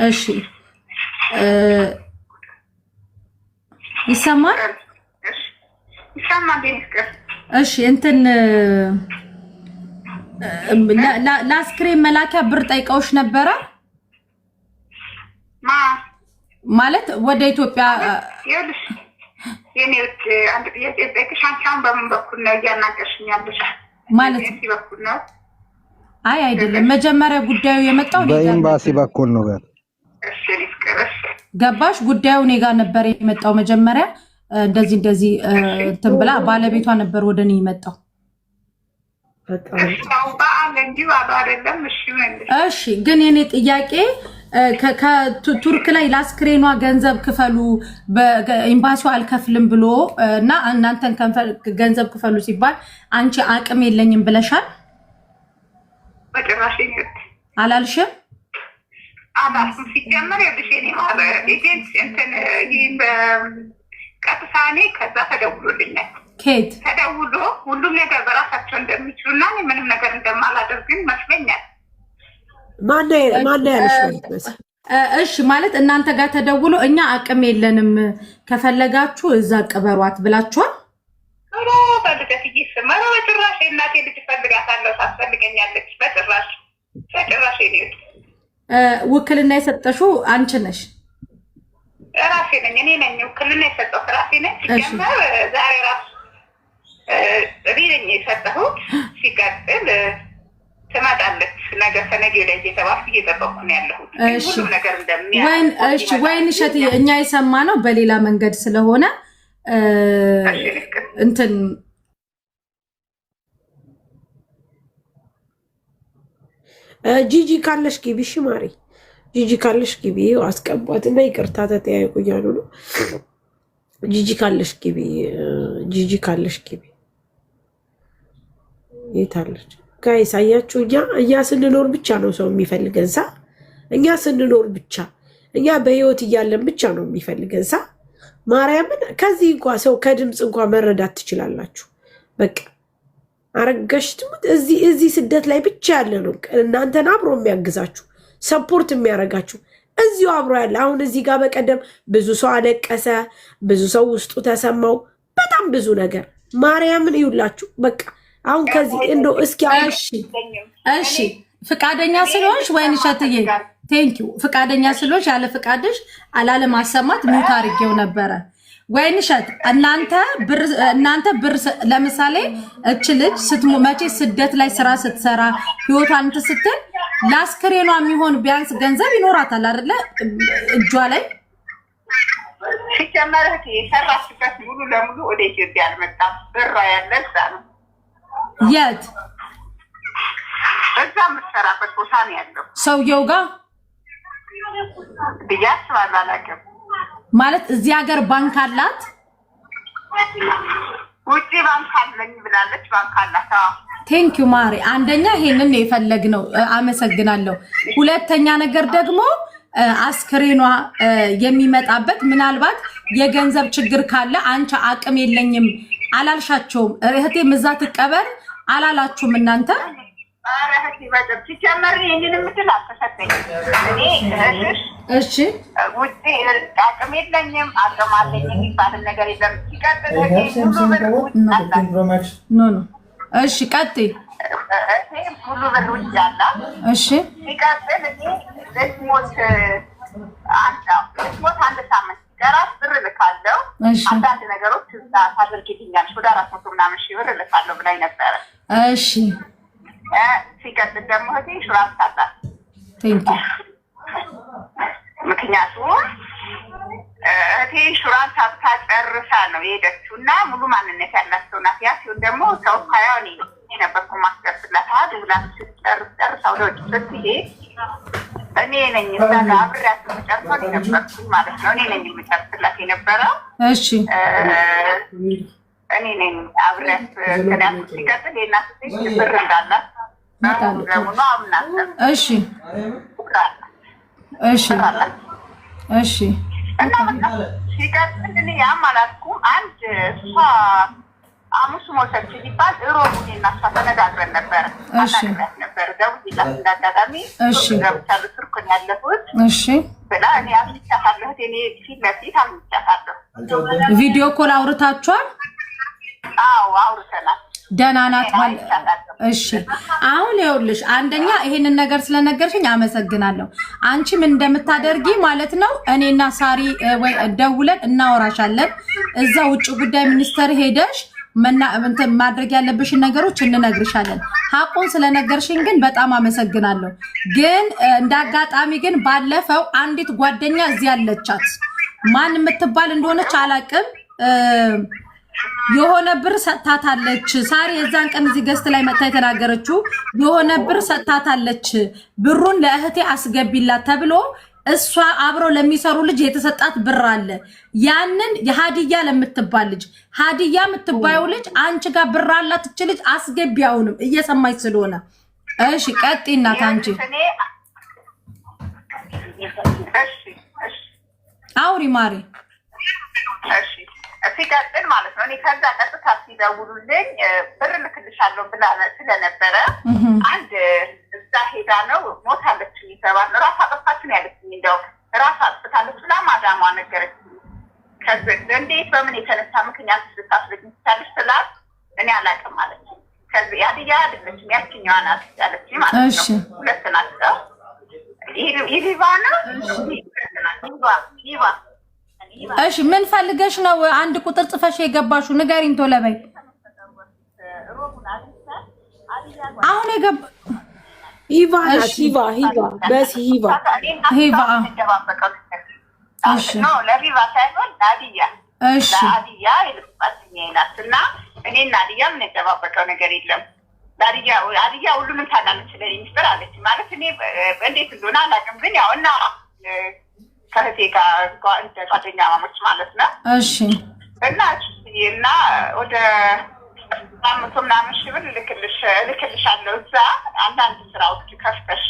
እሺ ይሰማል? እሺ እንትን ለአስክሬን መላኪያ ብር ጠይቀውሽ ነበረ ማለት ወደ ኢትዮጵያ የኔ አንድ ጥያቄ ጠይቅሻንቻውን በምን በኩል ነው እያናገርሽኛለሽ? ማለት በኩል ነው? አይ አይደለም፣ መጀመሪያ ጉዳዩ የመጣው በኤምባሲ በኩል ነው። ገባሽ? ጉዳዩ እኔ ጋር ነበር የመጣው መጀመሪያ። እንደዚህ ትንብላ ባለቤቷ ነበር ወደኔ የመጣው። እሺ ግን የኔ ጥያቄ ከቱርክ ላይ ለአስክሬኗ ገንዘብ ክፈሉ በኤምባሲው አልከፍልም ብሎ እና እናንተን ገንዘብ ክፈሉ ሲባል አንቺ አቅም የለኝም ብለሻል? በጭራሽ አላልሽም? አባስም ሲጀመር የብሼኔ ማለት እንትን ቀጥታኔ ከዛ ተደውሎልኛል። ኬት ተደውሎ ሁሉም ነገር በራሳቸው እንደሚችሉና ምንም ነገር እንደማላደርግን መስለኛል። ማን ያለሽ ማለት እሺ ማለት እናንተ ጋር ተደውሎ እኛ አቅም የለንም ከፈለጋችሁ እዛ ቅበሯት ብላችኋል? ኧረ በልደት ይስማራ በጭራሽ እናቴ ልጅ ፈልጋታለሁ ታስፈልገኛለች። በጭራሽ ይሄድ ውክልና የሰጠሽው አንቺ ነሽ? ራሴ ነኝ፣ እኔ ነኝ ውክልና የሰጠሁት ራሴ ነኝ። ሲጀመር ዛሬ ራሱ እኔ የሰጠሁት ሲቀጥል ትመጣለች ነገ ከነገ ወዲያ እየተባልኩ እየጠበቅኩ ነው ያለሁት። ሁሉም ነገር ወይን እሸት እኛ የሰማነው በሌላ መንገድ ስለሆነ እንትን ጂጂ ካለሽ ግቢ። እሺ ማሪ ጂጂ ካለሽ ግቢ። አስቀቧት እና ይቅርታ ተጠያይቁ እያሉ ነው። ጂጂ ካለሽ ግቢ። ጂጂ ካለሽ ግቢ። የታለች? ጋይስ አያችሁ፣ እኛ ስንኖር ብቻ ነው ሰው የሚፈልገን ሳ እኛ ስንኖር ብቻ እኛ በህይወት እያለን ብቻ ነው የሚፈልገን ሳ ማርያምን። ከዚህ እንኳን ሰው ከድምፅ እንኳን መረዳት ትችላላችሁ። በቃ አረጋሽ ትሙት እዚህ ስደት ላይ ብቻ ያለ ነው እናንተን አብሮ የሚያግዛችሁ ሰፖርት የሚያረጋችሁ እዚሁ አብሮ ያለ። አሁን እዚህ ጋር በቀደም ብዙ ሰው አለቀሰ፣ ብዙ ሰው ውስጡ ተሰማው፣ በጣም ብዙ ነገር ማርያምን ይውላችሁ። በቃ አሁን ከዚህ እንዶ እስኪ እሺ ፍቃደኛ ስለሆንሽ ወይን እሸትዬ ቴንክ ዩ ፍቃደኛ ስለሆንሽ ያለ ፍቃድሽ አላለ ማሰማት ሚውት አድርጌው ነበረ። ወይን እሸት እናንተ ብር ለምሳሌ እች ልጅ መቼ ስደት ላይ ስራ ስትሰራ ህይወቷን ስትል ለአስክሬኗ የሚሆን ቢያንስ ገንዘብ ይኖራታል አይደለ? እጇ ላይ ሲጀመር የሰራችበት ሙሉ ለሙሉ ወደ ኢትዮጵያ አልመጣም። ብሯ ያለ እዛ ነው። የት? እዛ የምትሰራበት ቦታ ነው ያለው ሰውየው ጋር ብዬ አስባለሁ። አላውቅም ማለት እዚህ ሀገር ባንክ አላት? ውጪ ባንክ አለኝ ብላለች። ባንክ አላት። ቴንክ ዩ ማሪ። አንደኛ ይሄንን የፈለግነው አመሰግናለሁ። ሁለተኛ ነገር ደግሞ አስክሬኗ የሚመጣበት ምናልባት የገንዘብ ችግር ካለ አንቺ አቅም የለኝም አላልሻቸውም? እህቴም እዛ ትቀበር አላላችሁም እናንተ? ኧረ እህቴ በደምብ ሲጀመር ይሄንን የምትል አልተሰጠኝም። እሺ ውጪ አቅም የለኝም አቅም አለኝ የሚባል ነገር የለም። ሲቀጥል ኖ እሺ ቀጥይ። ሙሉ ብር ውጭ አላት። እሺ ሲቀጥል ልትሞት አንድ ሳምንት ገራስ ብር ልካለው አንዳንድ ነገሮች እዛ ታደርግልኛለሽ ወደ 400 ምናምን ሺህ ብር ልካለው ብላኝ ነበረ። እሺ ሲቀጥል ደግሞ እህቴ ኢንሹራንስ አላት። ቴንክ ዩ ምክንያቱም እህቴ ኢንሹራንስ አብታጨርሳ ነው የሄደችው እና ሙሉ ማንነት ያላት ሰው ናት። ያ ሲሆን ደግሞ ሰው ካያኔ የነበርኩ ማስከፍላት አድ ብላ ጨርሳ ወደ ውጭ ስትሄድ እኔ ነኝ እዛ ጋር አብሬያት የምጨርሰው የነበርኩኝ ማለት ነው። እኔ ነኝ የምጨርስላት የነበረው። እሺ እኔ ነኝ አብሬያት ከዳት። ሲቀጥል የእናት ሴት ብር እንዳላት ለሙሉ አምናት። እሺ እሺ እና በቃ ሲቀጥል እኔ ያም አላልኩም። አንድ እሷ ሐሙስ ሞተች ሲባል እሮቡን እና እሷ ተነጋግረን ነበረ። ነበር ደውዬላት እንዳጋጣሚ ገብቻለሁ ቱርክ ነው ያለሁት። እሺ ብላ እኔ አምጥቻታለሁ። እኔ ፊት ለፊት አምጥቻታለሁ። ቪዲዮ ኮል አውርታችኋል? አዎ አውርተናል። ደህና ናት ማለት እሺ። አሁን ይኸውልሽ አንደኛ ይሄንን ነገር ስለነገርሽኝ አመሰግናለሁ። አንቺ ምን እንደምታደርጊ ማለት ነው እኔና ሳሪ ወይ ደውለን እናወራሻለን። እዛ ውጭ ጉዳይ ሚኒስቴር ሄደሽ ማድረግ ያለብሽን ነገሮች እንነግርሻለን። ሀቁን ስለነገርሽኝ ግን በጣም አመሰግናለሁ። ግን እንዳጋጣሚ ግን ባለፈው አንዲት ጓደኛ እዚህ ያለቻት ማን የምትባል እንደሆነች አላቅም የሆነ ብር ሰጥታታለች። ሳሪ የዛን ቀን እዚህ ገስት ላይ መጣ የተናገረችው የሆነ ብር ሰጥታታለች። ብሩን ለእህቴ አስገቢላት ተብሎ እሷ አብረው ለሚሰሩ ልጅ የተሰጣት ብር አለ። ያንን የሃዲያ ለምትባል ልጅ ሃዲያ የምትባየው ልጅ አንቺ ጋር ብር አላት እች ልጅ አስገቢያውንም እየሰማች ስለሆነ እሺ ቀጥይ እናት አንቺ አውሪ ማሪ እሺ ሲቀጥል ማለት ነው እኔ ከዛ ቀጥታ ሲደውሉልኝ ብር ልክልሻለሁ ብላ ስለነበረ አንድ እዛ ሄዳ ነው ሞታለች ይተባል ነው ራስ አጠፋች ነው ያለችኝ። እንደው ራስ አጥፍታለች ብላ ማዳሟ ነገረችኝ። ከዛ እንዴት በምን የተነሳ ምክንያት ልታስረጅኝ ትችላለች ስላት እኔ አላውቅም አለች። ከዛ ያድያ አይደለችም ያችኛዋ ናት ያለችኝ ማለት ነው። ሁለት ናቸው ይሊባና ይባ እሺ ምን ፈልገሽ ነው? አንድ ቁጥር ጽፈሽ የገባሹ ንገሪኝ ቶሎ በይ። አሁን የገባ ሂቫ በስ ሂቫ እሺ ነው ለቪቫ ሳይሆን ናዲያ እሺ ናዲያ ይልባትኝ ይላልና እኔና ናዲያ ምን ተባበቀው ነገር የለም። ናዲያ ሁሉንም ታናለች ለሚስጥር አለች ማለት እኔ እንዴት እንደሆነ አላውቅም። ግን ያው እና ከህቴ ጋር ጓደኛ ማሞች ማለት ነው። እሺ እና ወደ 500 ምናምን ሺህ ብር ልክልሻለሁ እዛ አንዳንድ ስራዎች ከፍተሽ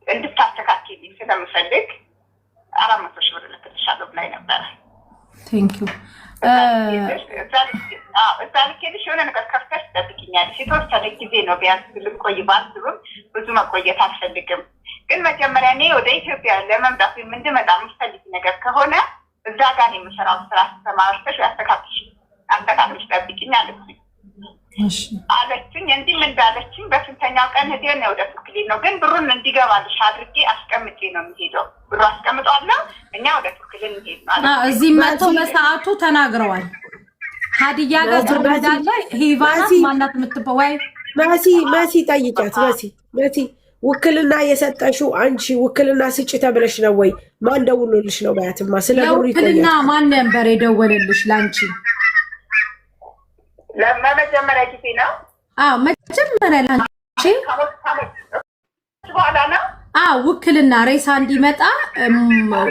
እንድታስተካክልኝ ስለምፈልግ 400 ሺህ ብር ልክልሻለሁ ብላኝ ነበረ። ቴንክ ዩ እዛ ልኬልሽ የሆነ ነገር ከፍተሽ ትጠብቂኛለሽ። የተወሰነ ጊዜ ነው ቢያንስ ልቆይ ባስብም ብዙ መቆየት አልፈልግም። ግን መጀመሪያ እኔ ወደ ኢትዮጵያ ለመምጣት እንድመጣ የምትፈልጊ ነገር ከሆነ እዛ ጋር የምሰራው ስራ ተማርተሽ አስተካክለሽ ጠብቂኝ አለችኝ። አለችኝ እንዲህ እንዳለችኝ በስንተኛው ቀን ሄደን ነው ወደ ትክክል ነው ግን ብሩን እንዲገባልሽ አድርጌ አስቀምጬ ነው የሚሄደው። ብሩ አስቀምጧለሁ እኛ ወደ ትክክል እንሄድ ማለት እዚህ መጥተው በሰዓቱ ተናግረዋል። ሀዲያ ጋር ተመዳለ ሂቫና ማናት የምትባው ወይ መሲ ጠይቂያት። መሲ ውክልና የሰጠሽው አንቺ ውክልና ስጭ ተብለሽ ነው ወይ? ማን ደውሎልሽ ነው? ባያትማ ስለ ብሩ ይቆያል። ውክልና ማን ነበር የደወለልሽ ላንቺ? ለመጀመሪያ ጊዜ ነው። አዎ መጀመሪያ ላንቺ በኋላ ነው። አዎ ውክልና ሬሳ እንዲመጣ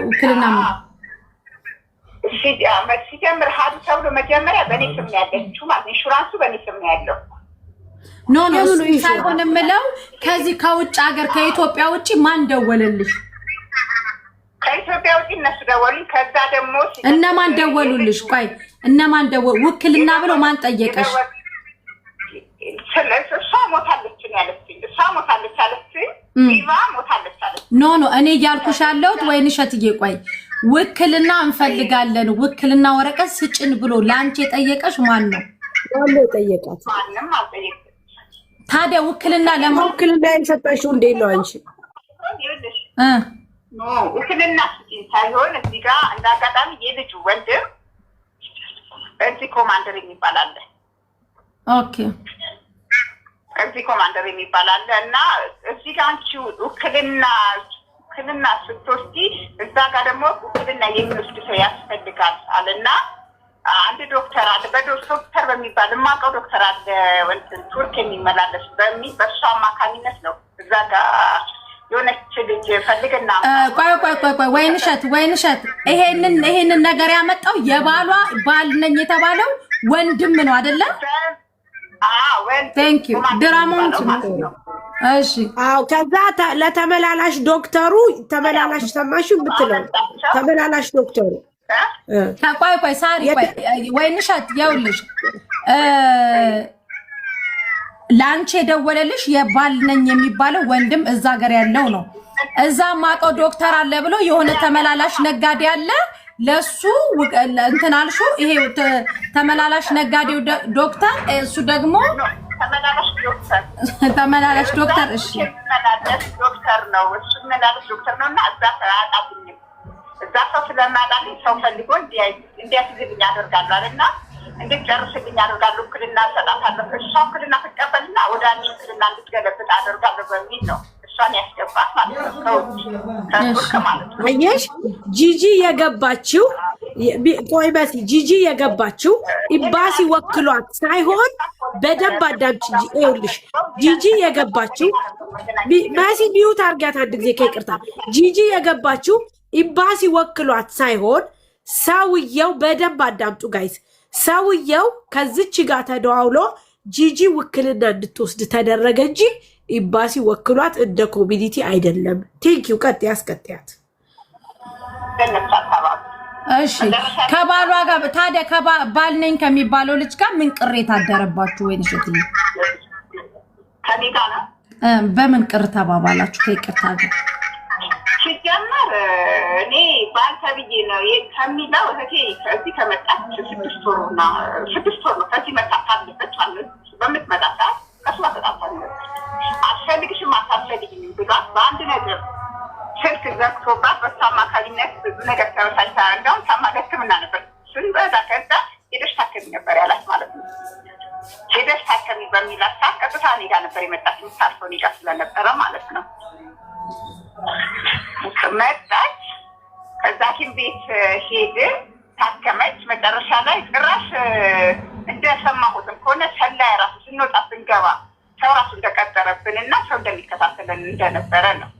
ውክልና ሲጀምር ሀዱ ተብሎ መጀመሪያ በእኔ ስም ያለችው ማለት ኢንሹራንሱ በእኔ ስም ያለው ኖ ሳይሆን የምለው ከዚህ ከውጭ ሀገር ከኢትዮጵያ ውጭ ማን ደወለልሽ? ከኢትዮጵያ ውጭ እነሱ ደወሉኝ። ከዛ ደግሞ እነማን ደወሉልሽ? ቆይ እነማን ደወሉ? ውክልና ብሎ ማን ጠየቀሽ? እሷ ሞታለች ያለችኝ እሷ ሞታለች አለችኝ። ቪቫ ሞታለች አለችኝ። ኖ እኔ እያልኩሽ ያለሁት ወይንሸትዬ ቆይ ውክልና እንፈልጋለን ውክልና ወረቀት ስጭን ብሎ ለአንቺ የጠየቀሽ ማን ነው? ማን ነው የጠየቃት? ማንም አልጠየቀም። ታዲያ ውክልና ውክልና የሰጠሽው እንዴት ነው አንቺ? ውክልና ስጭኝ ሳይሆን እዚህ ጋር እንዳጋጣሚ የልጁ ወንድም እዚህ ኮማንደር የሚባል አለ። ኦኬ እዚህ ኮማንደር የሚባል አለ እና እዚህ ጋር አንቺ ውክልና ስትወስጂ እዛ ጋር ደግሞ ውክልና የሚወስድ ሰው ያስፈልጋል አለና አንድ ዶክተር አለ በዶክተር በሚባል የማውቀው ዶክተር አለ ወንድም ቱርክ የሚመላለስ በእሱ አማካኝነት ነው እዛ ጋር የሆነች ልጅ ፈልግና ቆይ ወይንሸት ይሄንን ነገር ያመጣው የባሏ ባል ነኝ የተባለው ወንድም ነው አይደለ? ቴንክ ዩ ድራማውን እሺ ከዛ ለተመላላሽ ዶክተሩ ተመላላሽ ሰማሽ ብትለው ተመላላሽ ዶክተሩ ቆይ ሳሪ ወይንሸት ይኸውልሽ ላንቺ የደወለልሽ የባል ነኝ የሚባለው ወንድም እዛ ሀገር ያለው ነው። እዛ ማቆ ዶክተር አለ ብሎ የሆነ ተመላላሽ ነጋዴ አለ ለሱ እንትን አልሹ ይሄ ተመላላሽ ነጋዴው ዶክተር እሱ ደግሞ ተመላላሽ ዶክተር እሺ ዶክተር ነው እሱ ተመላላሽ ዶክተር ነውና እዛ አጣብኝ እዛ ስለማዳን ሰው ፈልጎ እንዲያስይዝልኝ ያደርጋሉ አይደልና እንድጨርስልኝ ያደርጋሉ ክልና ሰጣታለሁ እሷ ክልና ተቀበልና ወደ አንቺ ክልና እንድትገለብጥ አደርጋለሁ በሚል ነው እሷን ያስገባት ማለት ነው ከቱርክ ማለት ነው አየሽ ጂጂ የገባችው ቆይ በሲ ጂጂ የገባችው ኢምባሲ ወክሏት ሳይሆን በደንብ አዳምጪ ይኸውልሽ ጂጂ የገባችው ማሲ ኒው ታርጌት አንድ ጊዜ ከይቅርታ ጂጂ የገባችው ኢምባሲ ወክሏት ሳይሆን ሰውየው በደንብ አዳምጡ ጋይስ ሰውየው ከዚች ጋር ተደዋውሎ ጂጂ ውክልና እንድትወስድ ተደረገ እንጂ ኢምባሲ ወክሏት እንደ ኮሚኒቲ አይደለም ቴንኪው ቀጥ ያስቀጥያት እሺ ከባሏ ጋር ታዲያ ከባል ነኝ ከሚባለው ልጅ ጋር ምን ቅሬታ አደረባችሁ ወይ ነሽትኝ ከኔጋ ነው በምን ቅር ተባባላችሁ ከይቅርታ ጋር ሲጀመር እኔ ባልተብዬ ነው ከሚለው እህቴ ከዚህ ከመጣች 6 ወር ነው ከዚህ መጣታለች ማለት በምትመጣ ሰዓት ከሷ ተጣጣለች አትፈልግሽም አታፈልግኝም ብሏት በአንድ ነገር ስልክ ዘግቶባት በሷ አማካኝነት ብዙ ነገር ተበሳጭታ እንደውም ታማገትምና ነበር ስንበዛ ከዛ ሄደሽ ታከሚ ነበር ያላት ማለት ነው ሄደሽ ታከሚ በሚላት ሰዓት ቀጥታ እኔ ጋር ነበር የመጣችው ሳልፎ እኔ ጋር ስለነበረ ማለት ነው መጣች ከዛ ሐኪም ቤት ሄደ ታከመች መጨረሻ ላይ ጭራሽ እንደሰማሁትም ከሆነ ሰላይ ራሱ ስንወጣ ስንገባ ሰው ራሱ እንደቀጠረብንና ሰው እንደሚከታተለን እንደነበረ ነው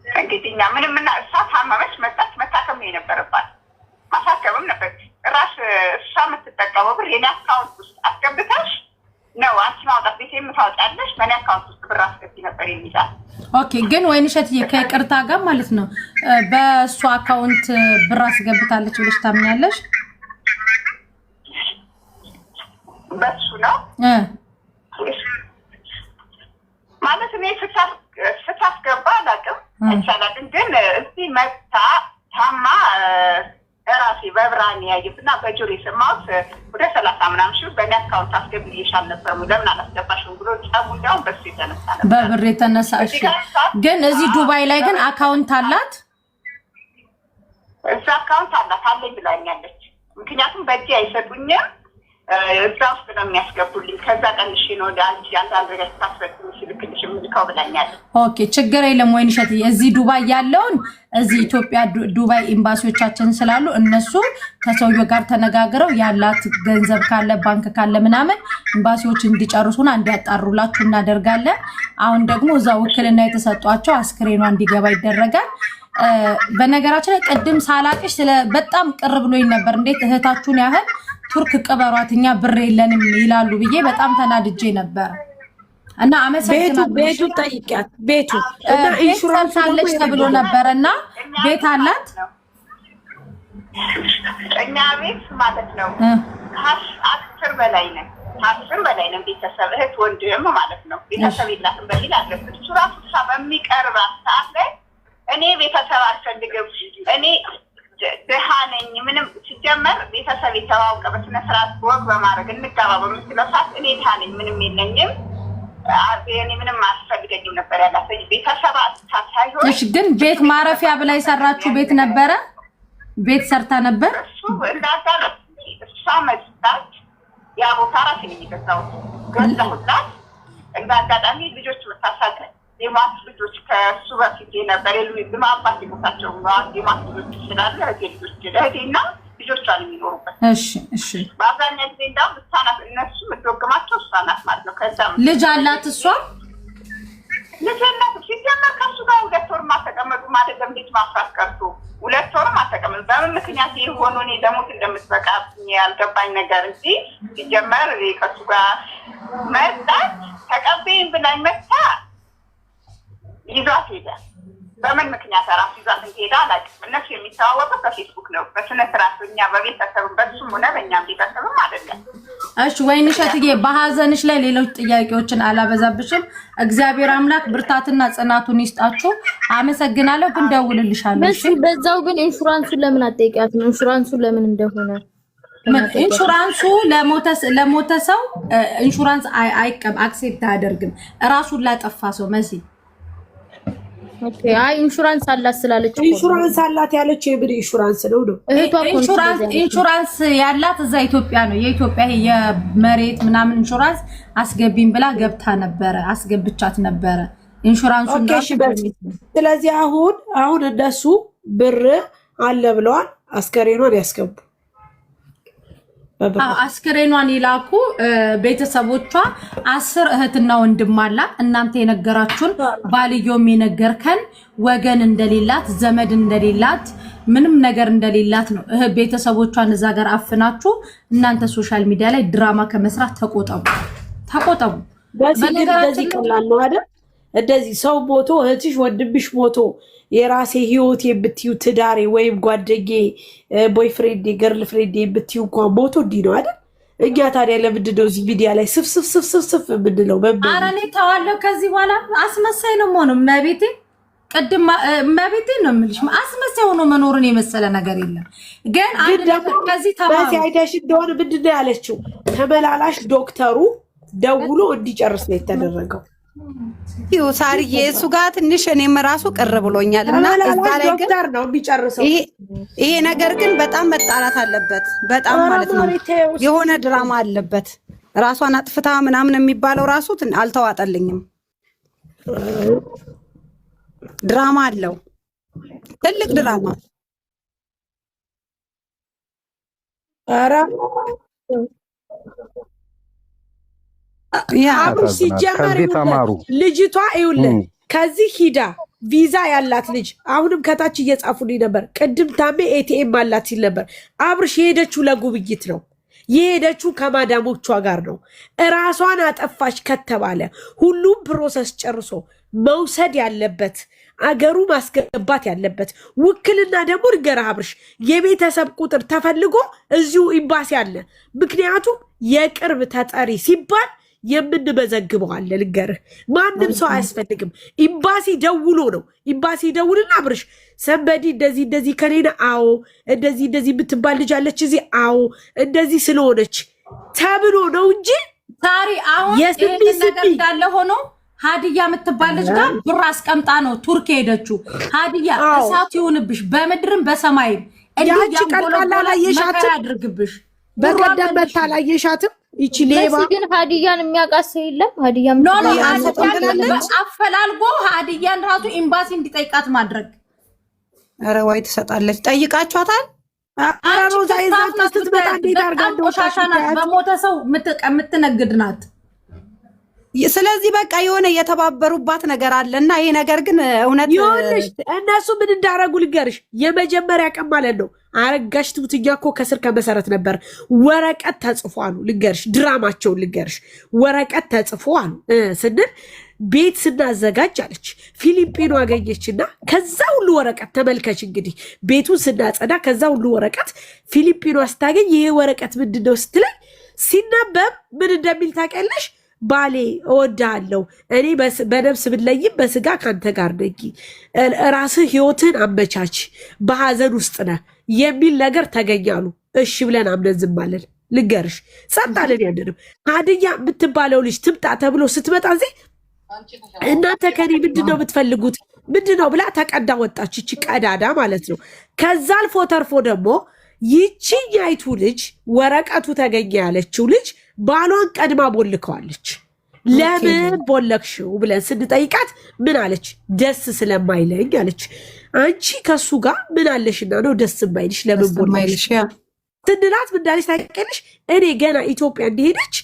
እንግዲህ እኛ ምንም እና እሷ ታመመች መጣች መታከም የነበረባት ማሳከምም ነበር ራስ እሷ የምትጠቀመው ብር የኔ አካውንት ውስጥ አስገብተሽ ነው አንቺ ማውጣት ቤት የምታወጣለሽ በኔ አካውንት ውስጥ ብር አስገቢ ነበር የሚላል ኦኬ ግን ወይንሸት ከይቅርታ ጋር ማለት ነው በእሷ አካውንት ብር አስገብታለች ብለሽ ታምኛለሽ በሱ ነው ማለት እኔ ስታስገባ አላውቅም አይቻላልም ግን እዚህ መታ ታማ ራሴ በብራን ያየትና በጆሮ የሰማሁት ወደ 30 ምናምን ሺህ በኔ አካውንት አስገብልሽል ነበር ለምን አላስገባሽም ብሎ ጻፉ እንደውም በሱ የተነሳ ነበር በብር የተነሳ እሺ ግን እዚህ ዱባይ ላይ ግን አካውንት አላት እዛ አካውንት አላት አለኝ ብላኛለች ምክንያቱም በእጄ አይሰጡኝም እዛ ውስጥ ነው የሚያስገቡልኝ ከዛ ቀንሽ ነው አንቺ አንዳንድ ነገር ታስፈጽሙ ሲልክልሽ ምልካው ብላኛለች ኦኬ ችግር የለም ወይንሸት እዚህ ዱባይ ያለውን እዚህ ኢትዮጵያ ዱባይ ኤምባሲዎቻችን ስላሉ እነሱ ከሰውየው ጋር ተነጋግረው ያላት ገንዘብ ካለ ባንክ ካለ ምናምን ኤምባሲዎች እንዲጨርሱና እንዲያጣሩላችሁ እናደርጋለን አሁን ደግሞ እዛ ውክልና የተሰጧቸው አስክሬኗ እንዲገባ ይደረጋል በነገራችን ላይ ቅድም ሳላቅሽ በጣም ቅር ብሎኝ ነበር እንዴት እህታችሁን ያህል ቱርክ ቀበሯትኛ ብር የለንም ይላሉ ብዬ በጣም ተናድጄ ነበር እና አመሰግናለሁ ቤቱ ጠይቂያት ቤቱ እና ኢንሹራንስ አለች ተብሎ ነበርና ቤት አላት እኛ ቤት ማለት ነው ከ10 በላይ ነው ቤተሰብ እህት ወንድም ማለት ነው ቤተሰብ የላትም በሚል አለበት እሱ ራሱ በሚቀርባት ሰዓት ላይ እኔ ቤተሰብ አልፈልግም እኔ ደሃ ነኝ ምንም ሲጀመር ቤተሰብ የተዋወቀ በስነ ስርዓት ወግ በማድረግ እንጋባ በምትለው ሰዓት እኔ ደሃ ነኝ ምንም የለኝም እኔ ምንም አልፈልገኝም ነበር ያላት ቤተሰብ ሳይሆን እሺ ግን ቤት ማረፊያ ብላ የሰራችሁ ቤት ነበረ ቤት ሰርታ ነበር እሱ እንዳዛ እሷ መጣች ያ ቦታ ራሴ ነኝ ገዛሁላት እንዳጋጣሚ ልጆች መታሳቀ የማስ ልጆች ከሱ በፊት ነበር የሉም አባቴ ሞታቸው የማስ ልጆች ስላሉ ልጆችና ልጆቿን የሚኖሩበት እሺ በአብዛኛው ጊዜ እንዳውም ህፃናት እነሱ የምትወግማቸው ህፃናት ማለት ነው ከዛ ልጅ አላት እሷ ልጅ አላት ሲጀመር ከሱ ጋር 2 ወር ማተቀመጡ ማለት እንዴት ማፍራት ቀርቶ 2 ወር ማተቀመጡ በምን ምክንያት የሆነ እኔ ለሞት እንደምትበቃ ያልገባኝ ነገር እንጂ ሲጀመር ከሱ ጋር መጣች ተቀበይኝ ብላኝ መጣ ይዟት ሄደ በምን ምክንያት ራሱ ይዟት ሄዳ አላውቅም እነሱ የሚተዋወቁት በፌስቡክ ነው በስነ ስርዓት እኛ በቤተሰብ በሱም ሆነ በእኛም ቤተሰብም አይደለም እሺ ወይንሸትዬ በሐዘንሽ ላይ ሌሎች ጥያቄዎችን አላበዛብሽም። እግዚአብሔር አምላክ ብርታትና ጽናቱን ይስጣችሁ። አመሰግናለሁ። ግን ደውልልሻለሁ። እሺ በዛው ግን ኢንሹራንሱን ለምን አጠይቂያት ነው? ኢንሹራንሱ ለምን እንደሆነ ኢንሹራንሱ ለሞተ ሰው ኢንሹራንስ አክሴፕት አያደርግም። ራሱን ላጠፋ ሰው መሲ ኦኬ። አይ ኢንሹራንስ አላት ስላለች ኢንሹራንስ አላት ያለች የምን ኢንሹራንስ ነው? ኢንሹራንስ ያላት እዛ ኢትዮጵያ ነው። የኢትዮጵያ የመሬት ምናምን ኢንሹራንስ አስገቢም ብላ ገብታ ነበረ፣ አስገብቻት ነበረ ኢንሹራንሱ። ስለዚህ አሁን እነሱ ብር አለ ብለዋል። አስከሬኗን ያስገቡ፣ አስከሬኗን ይላኩ። ቤተሰቦቿ 10 እህትና ወንድም አላት። እናንተ የነገራችሁን ባልዮም የነገርከን ወገን እንደሌላት ዘመድ እንደሌላት ምንም ነገር እንደሌላት ነው። ቤተሰቦቿን እዛ ጋር አፍናችሁ እናንተ ሶሻል ሚዲያ ላይ ድራማ ከመስራት ተቆጠቡ። በዚህ ቀላል ነው አይደል? እንደዚህ ሰው ሞቶ እህትሽ ወንድምሽ ሞቶ የራሴ ህይወት የምትዩ ትዳሬ ወይም ጓደጌ ቦይፍሬንድ ገርል ፍሬንድ የምትዩ እንኳን ሞቶ እንዲህ ነው አይደል? እኛ ታዲያ ለምንድን ነው እዚህ ሚዲያ ላይ ስፍስፍ የምንለው? ኧረ እኔ ተዋለሁ። ከዚህ በኋላ አስመሳይ ነው የምሆነው። መቤቴ ቅድም መቤቴ ነው የምልሽ። አስመሳይ ሆኖ መኖርን የመሰለ ነገር የለም። ግን አንድ ነገር ከዚህ ተማሩ። አይተሽ እንደሆነ ምንድን ነው ያለችው? ተመላላሽ ዶክተሩ ደውሎ እንዲጨርስ ነው የተደረገው። ሳርዬ እሱ ጋር ትንሽ እኔም ራሱ ቅር ብሎኛል እና እዛ ላይ ግን ነው የሚጨርሰው። ይሄ ነገር ግን በጣም መጣላት አለበት። በጣም ማለት ነው የሆነ ድራማ አለበት። ራሷን አጥፍታ ምናምን የሚባለው ራሱ አልተዋጠልኝም። ድራማ አለው፣ ትልቅ ድራማ። ኧረ ሲጀመር ልጅቷ ይኸውልህ ከዚህ ሂዳ ቪዛ ያላት ልጅ አሁንም ከታች እየጻፉልኝ ነበር። ቅድም ታሜ ኤቲኤም አላት ሲል ነበር። አብርሽ የሄደችው ለጉብይት ነው። የሄደችው ከማዳሞቿ ጋር ነው። እራሷን አጠፋች ከተባለ ሁሉም ፕሮሰስ ጨርሶ መውሰድ ያለበት አገሩ ማስገባት ያለበት ውክልና ደግሞ ንገረህ አብርሽ የቤተሰብ ቁጥር ተፈልጎ እዚሁ ኤምባሲ አለ። ምክንያቱም የቅርብ ተጠሪ ሲባል የምንመዘግበው አለ። ልንገርህ ማንም ሰው አያስፈልግም። ኤምባሲ ደውሎ ነው። ኤምባሲ ደውልና አብርሽ ሰንበዲ እንደዚህ ከሌለ አዎ እንደዚህ የምትባል ልጅ አለች እዚህ አዎ እንደዚህ ስለሆነች ተብሎ ነው እንጂ ታሪ አሁን ይሄን ነገር እንዳለ ሆኖ ሀዲያ የምትባል ልጅ ጋር ብር አስቀምጣ ነው ቱርክ ሄደችው። ሀዲያ እሳት ይሁንብሽ በምድርም በሰማይም ያቺ ቀልቃላ ላይ የሻት ያድርግብሽ። በቀደም በታ ላይ የሻትም ይቺ ሌባ ግን ሀዲያን የሚያውቃት ሰው የለም። ሀዲያ አፈላልጎ ሀዲያን ራሱ ኤምባሲ እንዲጠይቃት ማድረግ። ኧረ ወይ ትሰጣለች። ጠይቃችኋታል? ኧረ ሮዛ ይዛት ስትመጣ እንዴት አድርጋ ቆሻሻ ናት። በሞተ ሰው የምትነግድ ናት። ስለዚህ በቃ የሆነ የተባበሩባት ነገር አለ እና ይሄ ነገር ግን እውነት ይኸውልሽ እነሱ ምን እንዳረጉ ልንገርሽ። የመጀመሪያ ቀን ማለት ነው አረጋሽ ትውትኛ እኮ ከስር ከመሰረት ነበር ወረቀት ተጽፎ አሉ። ልንገርሽ ድራማቸውን ልንገርሽ። ወረቀት ተጽፎ አሉ ስንል ቤት ስናዘጋጅ አለች ፊሊፒኖ አገኘችና ከዛ ሁሉ ወረቀት ተመልከች እንግዲህ ቤቱን ስናጸዳ ከዛ ሁሉ ወረቀት ፊሊፒኖ ስታገኝ ይሄ ወረቀት ምንድነው ስትለኝ ሲነበብ ምን እንደሚል ታውቂያለሽ? ባሌ እወድሃለሁ፣ እኔ በነፍስ ብለይም በስጋ ካንተ ጋር ነኝ፣ ራስህ ህይወትን አመቻች፣ በሀዘን ውስጥ ነህ የሚል ነገር ተገኛሉ። እሺ ብለን አምነን ዝም አለን። ልንገርሽ ጸጣልን። ያንንም ሀዲያ የምትባለው ልጅ ትምጣ ተብሎ ስትመጣ እዚህ እናንተ ከኔ ምንድነው የምትፈልጉት ምንድነው ብላ ተቀዳ ወጣች። ይቺ ቀዳዳ ማለት ነው። ከዛ አልፎ ተርፎ ደግሞ ይቺኛይቱ ልጅ ወረቀቱ ተገኘ ያለችው ልጅ ባሏን ቀድማ ቦልከዋለች። ለምን ቦለክሽው ብለን ስንጠይቃት ምን አለች? ደስ ስለማይለኝ አለች። አንቺ ከሱ ጋር ምን አለሽና ነው ደስ የማይልሽ? ለምን ቦለክሽ ስንላት ምን እንዳለች ታውቂያለሽ? እኔ ገና ኢትዮጵያ እንደሄደች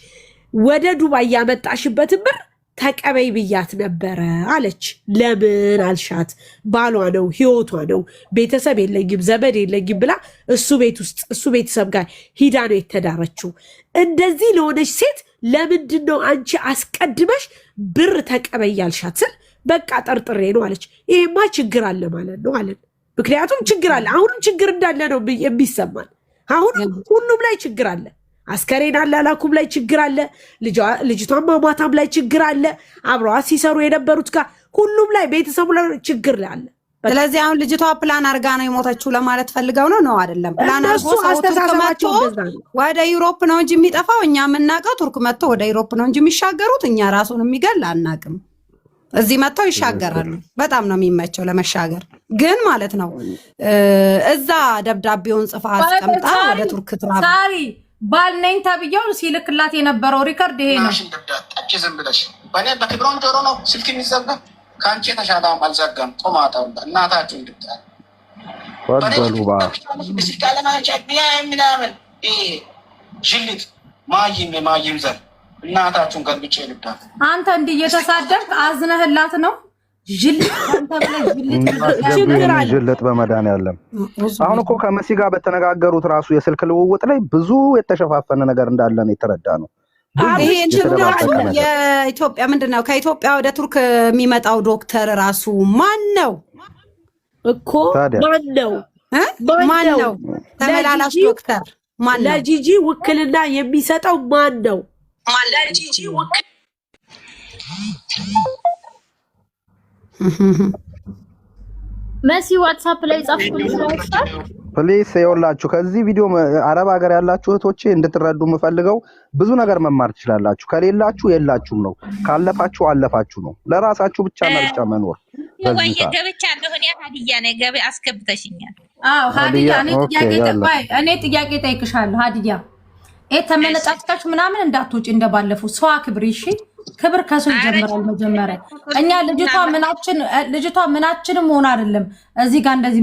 ወደ ዱባይ ያመጣሽበትን ብር ተቀበይ ብያት ነበረ አለች። ለምን አልሻት? ባሏ ነው፣ ህይወቷ ነው፣ ቤተሰብ የለኝም ዘመድ የለኝም ብላ እሱ ቤት ውስጥ እሱ ቤተሰብ ጋር ሂዳ ነው የተዳረችው። እንደዚህ ለሆነች ሴት ለምንድን ነው አንቺ አስቀድመሽ ብር ተቀበይ ያልሻት ስል በቃ ጠርጥሬ ነው አለች። ይሄማ ችግር አለ ማለት ነው አለን። ምክንያቱም ችግር አለ፣ አሁንም ችግር እንዳለ ነው የሚሰማን። አሁንም ሁሉም ላይ ችግር አለ። አስከሬን አላላኩም ላይ ችግር አለ። ልጅቷን ማሟታም ላይ ችግር አለ። አብረዋት ሲሰሩ የነበሩት ጋር ሁሉም ላይ ቤተሰቡ ላይ ችግር አለ። ስለዚህ አሁን ልጅቷ ፕላን አርጋ ነው የሞተችው ለማለት ፈልገው ነው አይደለም? ፕላን አርጎ አስተሳሰባቸው ወደ ዩሮፕ ነው እንጂ የሚጠፋው እኛ የምናውቀው ቱርክ መጥቶ ወደ ዩሮፕ ነው እንጂ የሚሻገሩት እኛ ራሱን የሚገል አናውቅም። እዚህ መጥተው ይሻገራሉ። በጣም ነው የሚመቸው ለመሻገር። ግን ማለት ነው እዛ ደብዳቤውን ጽፋ አስቀምጣ ወደ ቱርክ ሳሪ ባልነኝ ተብየው ሲልክላት የነበረው ሪከርድ ይሄ ነው። ጠጭ ዝም ብለሽ በእኔ በክብሮን ጆሮ ነው ስልክ የሚዘጋ ከአንቺ የተሻለም አልዘጋም። ጦማጣው እናታችሁ እንድታል ምናምን ጅልት ማይም ዘር እናታችሁን ገልብጬ ልዳት። አንተ እንዲህ እየተሳደብክ አዝነህላት ነው ጅልጥ በመድኃኒዓለም። አሁን እኮ ከመሲ ጋር በተነጋገሩት ራሱ የስልክ ልውውጥ ላይ ብዙ የተሸፋፈነ ነገር እንዳለ ነው የተረዳ ነው። ይሄ የኢትዮጵያ ምንድነው ከኢትዮጵያ ወደ ቱርክ የሚመጣው ዶክተር ራሱ ማን ነው እኮ? ማን ነው ተመላላሽ ዶክተር? ማን ነው ለጂጂ ውክልና የሚሰጠው? ማን ነው ለጂጂ ውክልና? መሲ ዋትስአፕ ላይ ጻፍኩልሽ ነው። ፕሊስ ይኸውላችሁ ከዚህ ቪዲዮ አረብ ሀገር ያላችሁ እህቶቼ እንድትረዱ የምፈልገው ብዙ ነገር መማር ትችላላችሁ። ከሌላችሁ የላችሁም ነው፣ ካለፋችሁ አለፋችሁ ነው። ለራሳችሁ ብቻ መርጫ መኖር ወይ ገብቻ እንደሆነ ሀዲያ ነው ገበ አስገብተሽኛል። አዎ ሀዲያ እኔ ጥያቄ ጠይቅሻለሁ። ሀዲያ ተመነጫጭቃች ምናምን እንዳትወጪ እንደባለፈው ሰው አክብሪ እሺ። ክብር ከሰው ይጀምራል መጀመሪያ። እኛ ልጅቷ ምናችንም ሆነ አይደለም እዚህ ጋር እንደዚህ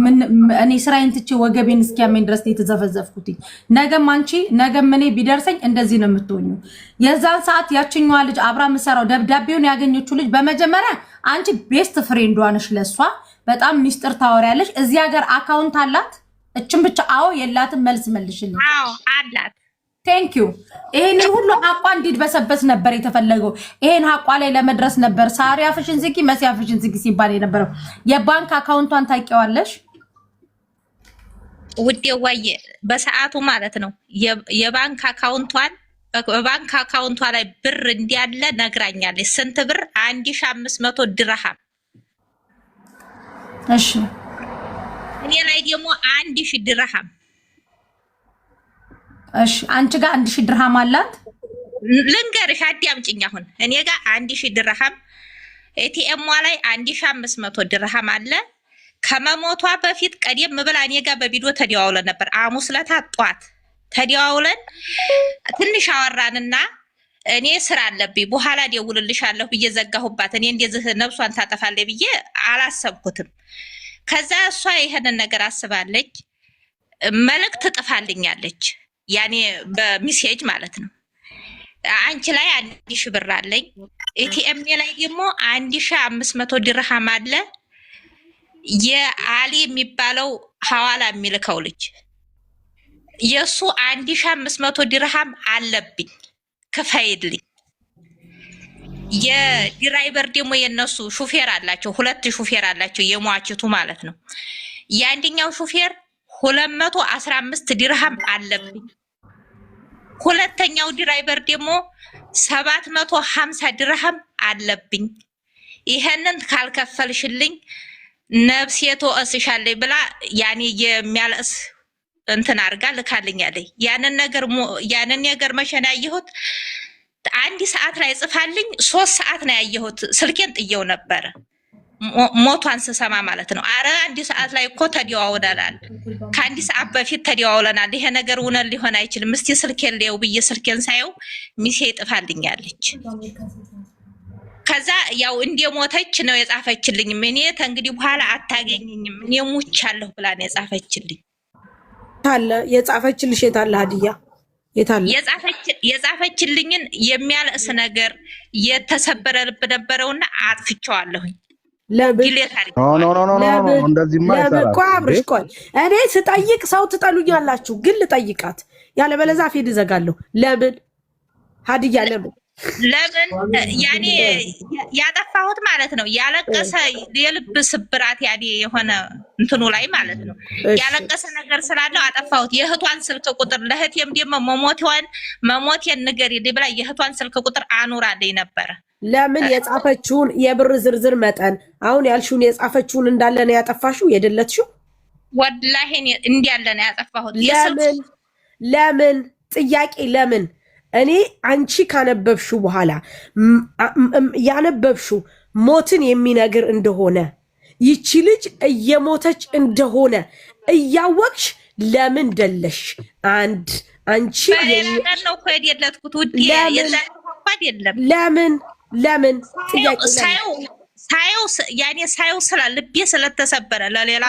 እኔ ስራዬን ትቼ ወገቤን እስኪያመኝ ድረስ የተዘፈዘፍኩት። ነገም አንቺ ነገም እኔ ቢደርሰኝ እንደዚህ ነው የምትሆኙ። የዛን ሰዓት ያችኛዋ ልጅ አብራ የምትሰራው ደብዳቤውን ያገኘችው ልጅ በመጀመሪያ አንቺ ቤስት ፍሬንዷ ነሽ፣ ለሷ በጣም ሚስጥር ታወሪያለሽ። እዚህ ሀገር አካውንት አላት እችን ብቻ? አዎ የላትም? መልስ መልሽልኝ። አዎ አላት። ቴንክ ዩ። ይሄንን ሁሉ ሀቋ እንዲድበሰበስ ነበር የተፈለገው። ይሄን ሀቋ ላይ ለመድረስ ነበር ሳሪ አፍሽን ዝጊ፣ መሲ አፍሽን ዝጊ ሲባል የነበረው። የባንክ አካውንቷን ታውቂዋለሽ ውዴ? ወይ በሰዓቱ ማለት ነው የባንክ አካውንቷ ላይ ብር እንዲያለ ነግራኛለች። ስንት ብር? 1500 ድርሃም። እሺ እኔ ላይ ደግሞ 1000 ድርሃም። እሺ አንቺ ጋር 1000 ድርሃም አላት? ልንገርሽ አዳምጪኝ። አሁን እኔ ጋር 1000 ድርሃም ኤቲኤም ላይ 1500 ድርሃም አለ። ከመሞቷ በፊት ቀደም ብላ እኔ ጋር በቪዲዮ ተደዋውለን ነበር። ሐሙስ ዕለት ጧት ተደዋውለን ትንሽ አወራንና እኔ ስራ አለብኝ በኋላ ደውልልሻለሁ ብዬ ዘጋሁባት። እኔ እንደዚህ ነብሷን ታጠፋለች ብዬ አላሰብኩትም። ከዛ እሷ ይሄንን ነገር አስባለች፣ መልእክት ትጥፋልኛለች። ያኔ በሚሴጅ ማለት ነው። አንቺ ላይ 1000 ብር አለኝ፣ ኤቲኤም ላይ ደግሞ 1500 ድርሃም አለ። የአሊ የሚባለው ሐዋላ የሚልከው ልጅ የሱ 1500 ድርሃም አለብኝ፣ ክፈይልኝ። የድራይቨር ደግሞ የነሱ ሹፌር አላቸው፣ 2 ሹፌር አላቸው፣ የሟችቱ ማለት ነው። የአንደኛው ሹፌር 215 ድርሃም አለብኝ። ሁለተኛው ድራይቨር ደግሞ 750 ድርሃም አለብኝ። ይሄንን ካልከፈልሽልኝ ነፍሴ ትወስሻለች ብላ ያኔ የሚያለስ እንትን አድርጋ ልካልኛለች። ያንን ነገር መቼ ነው ያየሁት? 1 ሰዓት ላይ ጽፋልኝ 3 ሰዓት ነው ያየሁት። ስልኬን ጥየው ነበረ ሞቷን ስሰማ ማለት ነው። አረ 1 ሰዓት ላይ እኮ ተደዋውለናል፣ ከ1 ሰዓት በፊት ተደዋውለናል። ይሄ ነገር እውነት ሊሆን አይችልም። እስቲ ስልኬን ሊየው ብዬ ስልኬን ሳየው ሚሴ ጥፋልኛለች። ከዛ ያው እንደሞተች ነው የጻፈችልኝ። እኔ ተንግዲህ በኋላ አታገኘኝም እኔ ሙቻለሁ ብላ ነው የጻፈችልኝ። ታለ የጻፈችልሽ የታለ? ሀዲያ የታለ? የጻፈችልኝን የሚያለቅስ ነገር የተሰበረ ልብ ነበረውና አጥፍቼዋለሁኝ። አብርሽ ቆይ እኔ ስጠይቅ ሰው ትጠሉኛላችሁ፣ ግን ልጠይቃት ያለበለዚያ ፊት እዘጋለሁ። ለምን ሀዲያ ለምን ያኔ ያጠፋሁት ማለት ነው ያለቀሰ የልብ ስብራት ያኔ የሆነ እንትኑ ላይ ማለት ነው። ያለቀሰ ነገር ስላለው አጠፋሁት። የእህቷን ስልክ ቁጥር ለእህቴም ደግሞ መሞቴን ንገሪልኝ ብላ የእህቷን ስልክ ቁጥር አኑራልኝ ነበረ። ለምን የጻፈችውን የብር ዝርዝር መጠን አሁን ያልሽውን የጻፈችውን እንዳለ ነው ያጠፋሽው የደለትሽው? ወላሂ እንዲያለ ነው ያጠፋሁት። ለምን ጥያቄ ለምን? እኔ አንቺ ካነበብሽው በኋላ ያነበብሽው ሞትን የሚነግር እንደሆነ ይቺ ልጅ እየሞተች እንደሆነ እያወቅሽ ለምን ደለሽ? አንድ አንቺ ነው እኮ የደለትኩት ውዴ። ለምን ጥያቄ ሳየው ስለ ልቤ ስለተሰበረ ለሌላ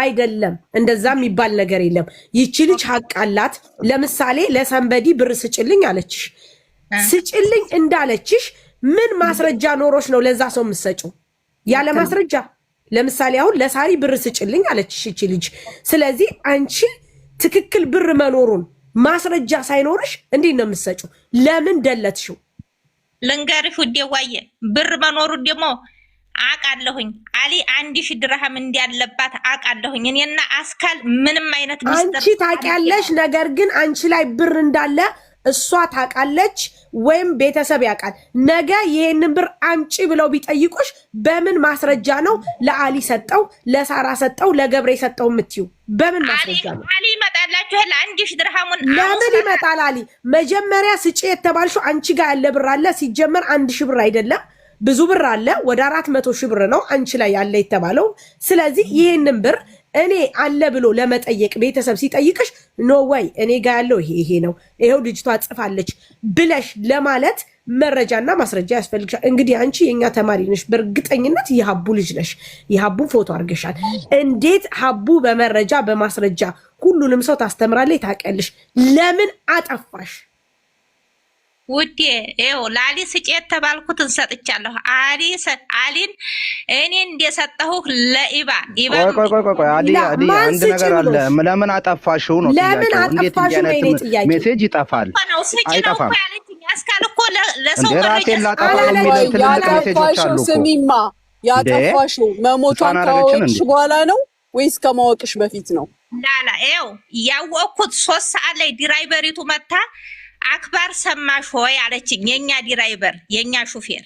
አይደለም። እንደዛ የሚባል ነገር የለም። ይቺ ልጅ ሀቅ አላት። ለምሳሌ ለሰንበዲ ብር ስጭልኝ አለችሽ። ስጭልኝ እንዳለችሽ ምን ማስረጃ ኖሮች ነው ለዛ ሰው የምትሰጪው? ያለ ማስረጃ። ለምሳሌ አሁን ለሳሪ ብር ስጭልኝ አለችሽ ይቺ ልጅ። ስለዚህ አንቺ ትክክል ብር መኖሩን ማስረጃ ሳይኖርሽ እንዴት ነው የምትሰጪው? ለምን ደለትሽው? ልንገርሽ ውዴ ዋየ ብር መኖሩ ደግሞ አቃለሁኝ። አሊ 1000 ድርሃም እንዲያለባት አቃለሁኝ። እኔና አስካል ምንም አይነት አንቺ ታውቂያለሽ። ነገር ግን አንቺ ላይ ብር እንዳለ እሷ ታውቃለች ወይም ቤተሰብ ያውቃል። ነገ ይሄንን ብር አምጪ ብለው ቢጠይቁሽ በምን ማስረጃ ነው ለአሊ ሰጠው፣ ለሳራ ሰጠው፣ ለገብሬ ሰጠው የምትዩ? በምን ማስረጃ ነው? አሊ ይመጣላችሁ ለ1000 ድርሃሙን ለምን ይመጣል? አሊ መጀመሪያ ስጪ የተባልሽው አንቺ ጋር ያለ ብር አለ። ሲጀመር 1000 ብር አይደለም ብዙ ብር አለ። ወደ 400 ሺህ ብር ነው አንቺ ላይ ያለ የተባለው። ስለዚህ ይሄንን ብር እኔ አለ ብሎ ለመጠየቅ ቤተሰብ ሲጠይቅሽ ኖ ወይ እኔ ጋር ያለው ይሄ ነው፣ ይሄው ልጅቷ ጽፋለች ብለሽ ለማለት መረጃና ማስረጃ ያስፈልግሻል። እንግዲህ አንቺ የኛ ተማሪ ነሽ፣ በእርግጠኝነት የሀቡ ልጅ ነሽ። የሀቡ ፎቶ አድርገሻል። እንዴት ሀቡ በመረጃ በማስረጃ ሁሉንም ሰው ታስተምራለች? ታውቂያለሽ። ለምን አጠፋሽ? ውዴ ይኸው ለአሊ ስጪ የተባልኩትን ሰጥቻለሁ። አሊን እኔ እንደሰጠሁህ ለኢባ ቆይ አሊ አንድ ነገር አለ። ለምን አጠፋሽው ነው ለምን አጠፋሽው ነው የኔ ጥያቄ። ሜሴጅ ይጠፋል አይጠፋም? አስካል እኮ ለሰው ራሴን ላጠፋ የሚለው ትልቅ ሜሴጆች አሉ እኮ። ስሚማ ያጠፋሽው መሞቷን ካወቅሽ በኋላ ነው ወይስ ከማወቅሽ በፊት ነው? ላላ ይኸው ያወቅኩት 3 ሰዓት ላይ ድራይቨሪቱ መታ አክባር ሰማሽ ሆይ አለችኝ። የኛ ድራይቨር የኛ ሹፌር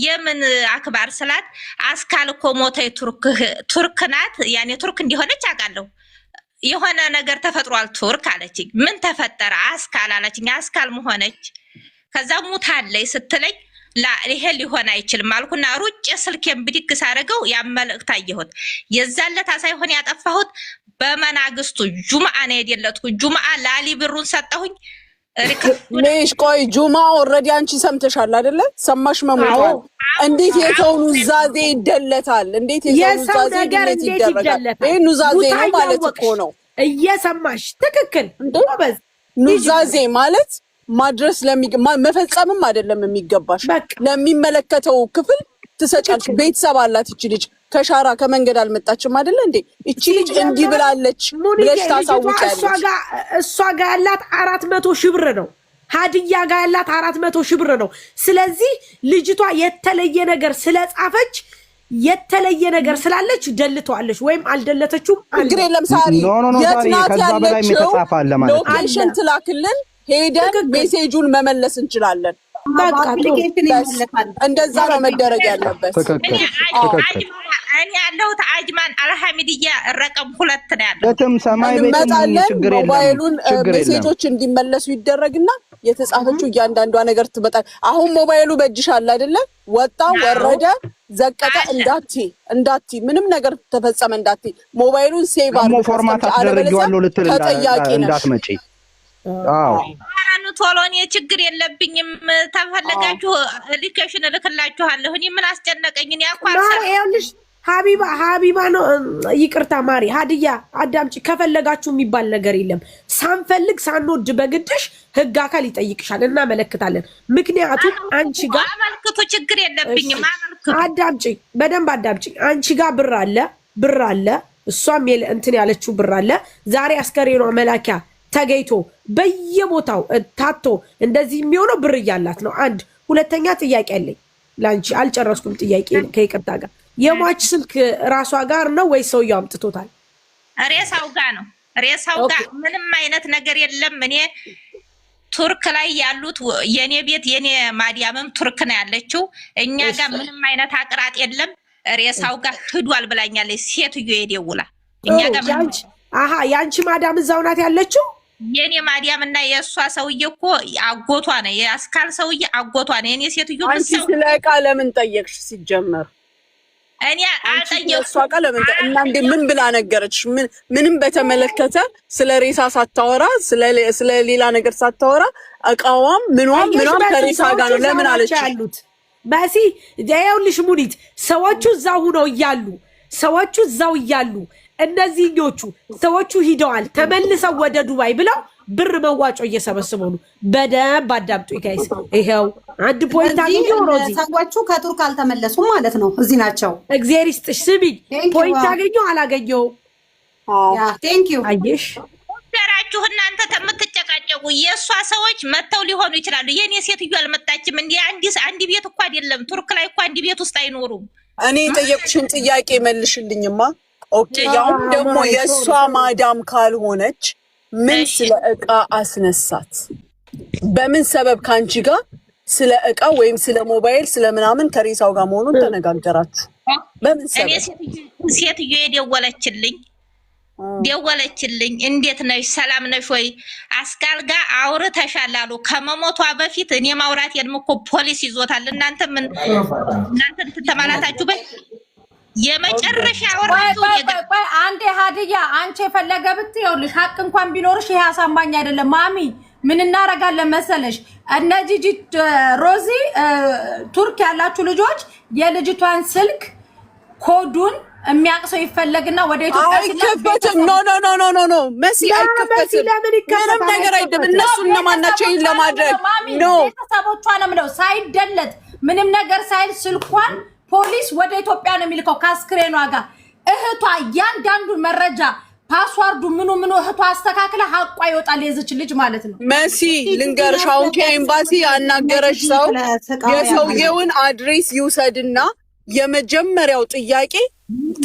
የምን አክባር ስላት አስካል እኮ ሞተይ ቱርክ ናት። ያኔ ቱርክ እንዲሆነች አውቃለሁ። የሆነ ነገር ተፈጥሯል ቱርክ አለችኝ። ምን ተፈጠረ? አስካል አለችኝ። አስካል መሆነች። ከዛ ሙታለይ ስትለኝ ይሄ ሊሆን አይችልም አልኩና ሩጭ ስልኬን ብድግ ሳደርገው ያመልእክት አየሁት። የዛለታ ሳይሆን ያጠፋሁት በመናግስቱ ጁምአ ነው የደለትኩት። ጁምአ ላሊ ብሩን ሰጠሁኝ። ሌሽ ቆይ ጁማ ኦልሬዲ አንቺ ሰምተሻል አይደለ? ሰማሽ መሞቷል። እንዴት የሰው ኑዛዜ ይደለታል? እንዴት የሰው ኑዛዜ ይደረጋል? ይሄ ኑዛዜ ነው ማለት እኮ ነው። እየሰማሽ ትክክል። ኑዛዜ ማለት ማድረስ መፈጸምም አይደለም የሚገባሽ። ለሚመለከተው ክፍል ትሰጫለሽ። ቤተሰብ አላት እቺ ልጅ። ከሻራ ከመንገድ አልመጣችም አይደለ እንዴ? እቺ ልጅ እንዲህ ብላለች ብለሽ ታሳውቂያለሽ። እሷ ጋር ያላት 400 ሺህ ብር ነው። ሀዲያ ጋር ያላት 400 ሺህ ብር ነው። ስለዚህ ልጅቷ የተለየ ነገር ስለጻፈች የተለየ ነገር ስላለች ደልተዋለች ወይም አልደለተችውም። እግሬ ለምሳሌ የት ናት ያለችው? ሎኬሽን ትላክልን፣ ሄደን ሜሴጁን መመለስ እንችላለን። እንደዛ ነው መደረግ ያለበት። እኔ ያለሁት አጅማን አልሐሚድያ ረቀም 2 ነው ያለው። በተም ሰማይ ቤት ችግር የለም። ሞባይሉን ሜሴጆች እንዲመለሱ ይደረግና የተጻፈችው እያንዳንዷ ነገር ትመጣ። አሁን ሞባይሉ በእጅሽ አለ አይደለ? ወጣ ወረደ ዘቀጠ እንዳቲ ምንም ነገር ተፈጸመ እንዳቲ ሞባይሉን ሴቭ አድርገሽ ፎርማት አስደርጊዋለሁ ልትል እንዳትመጪ። አዎ ቶሎ እኔ ችግር የለብኝም። ተፈለጋችሁ ሊኬሽን እልክላችኋለሁ። እኔ ምን አስጨነቀኝ? እኔ ይኸውልሽ ሀቢባ ነው ይቅርታ ማሪ ሀዲያ አዳምጪ። ከፈለጋችሁ የሚባል ነገር የለም። ሳንፈልግ ሳንወድ በግድሽ ህግ አካል ይጠይቅሻል። እናመለክታለን። ምክንያቱም አንቺ ጋር አመልክቱ፣ ችግር የለብኝም። አመልክቱ። አዳምጪ፣ በደንብ አዳምጪ። አንቺ ጋር ብር አለ፣ እሷም እንትን ያለችው ብር አለ። ዛሬ አስከሬኗ መላኪያ ተገይቶ በየቦታው ታቶ እንደዚህ የሚሆነው ብር እያላት ነው። አንድ ሁለተኛ ጥያቄ አለኝ ላንቺ። አልጨረስኩም ጥያቄ ከይቅርታ ጋር የሟች ስልክ ራሷ ጋር ነው ወይ ሰውየው አምጥቶታል? ሬሳው ጋር ነው። ሬሳው ጋር ምንም አይነት ነገር የለም። እኔ ቱርክ ላይ ያሉት የኔ ቤት የኔ ማዲያምም ቱርክ ነው ያለችው። እኛ ጋር ምንም አይነት አቅራጥ የለም። ሬሳው ጋር ሂዷል ብላኛለች ሴትዮ የደውላ። እኛ ጋር ያንቺ ማዳም እዛው ናት ያለችው? የኔ ማዲያም እና የእሷ ሰውዬ እኮ አጎቷ ነው። የአስካል ሰውዬ አጎቷ ነው። የኔ ሴትዮ አንቺ ስለ ዕቃ ለምን ጠየቅሽ? ሲጀመር እኔ አልጠየቅኩም። እሷ ዕቃ ለምን እና እንዴ ምን ብላ ነገረች? ምንም በተመለከተ ስለ ሬሳ ሳታወራ ስለ ሌላ ነገር ሳታወራ ዕቃዋም ምንም ከሬሳ ጋር ነው ለምን አለች? በሲ ይኸውልሽ ሙኒት ሰዎቹ እዛው ሆነው እያሉ እነዚህኞቹ ሰዎቹ ሂደዋል ተመልሰው ወደ ዱባይ ብለው ብር መዋጮ እየሰበሰቡ ነው። በደንብ አዳምጡ ጋይስ። ይሄው አንድ ፖይንት አገኘው። ሮዚ ሰዎቹ ከቱርክ አልተመለሱም ማለት ነው፣ እዚህ ናቸው። እግዚአብሔር ይስጥሽ። ስሚኝ ፖይንት አገኘው አላገኘው? ያ ቴንክ ዩ። አየሽ ደራችሁ እናንተ ተምትጨቃጨቁ የእሷ ሰዎች መተው ሊሆኑ ይችላሉ። የኔ ሴትዮ አልመጣችም። እንዴ አንድ ቤት እኮ አይደለም ቱርክ ላይ እኮ አንድ ቤት ውስጥ አይኖሩም። እኔ ጠየቅሽን ጥያቄ መልሽልኝማ። ኦኬ ያው ደግሞ የእሷ ማዳም ካልሆነች ምን ስለ ዕቃ አስነሳት? በምን ሰበብ ካንቺ ጋር ስለ ዕቃ ወይም ስለ ሞባይል ስለ ምናምን ከሬሳው ጋር መሆኑን ተነጋገራችሁ? በምን ሰበብ? ሴትዮ ደወለችልኝ። እንዴት ነሽ? ሰላም ነሽ ወይ? አስካል ጋር አውርተሻል አሉ። ከመሞቷ በፊት እኔ ማውራቴን እኮ ፖሊስ ይዞታል። እናንተ ተማላታችሁ በይ የመጨረሻ ወራቱ ቆይ አንዴ ሀዲያ አንቺ የፈለገ ብትይውልሽ ሀቅ እንኳን ቢኖርሽ ይሄ አሳማኝ አይደለም። ማሚ ምን እናረጋለን መሰለሽ? እነዚህ ሮዚ ቱርክ ያላችሁ ልጆች የልጅቷን ስልክ ኮዱን የሚያቅሰው ይፈለግና ወደ ኢትዮጵያ አይከፈትም። ኖ መሲ አይከፈትም። ምንም ነገር አይደለም። እነሱ እነማናቸው ይሄን ለማድረግ ነው? ቤተሰቦቿ ነው የምለው ሳይደለት ምንም ነገር ሳይል ስልኳን ፖሊስ ወደ ኢትዮጵያ ነው የሚልከው ከአስክሬኗ ጋር። እህቷ ያንዳንዱን መረጃ ፓስዋርዱ ምኑ እህቷ አስተካክለ ሀቋ ይወጣል የዚች ልጅ ማለት ነው። መሲ ልንገርሽ፣ አሁን ከኤምባሲ ያናገረሽ ሰው የሰውየውን አድሬስ ይውሰድና የመጀመሪያው ጥያቄ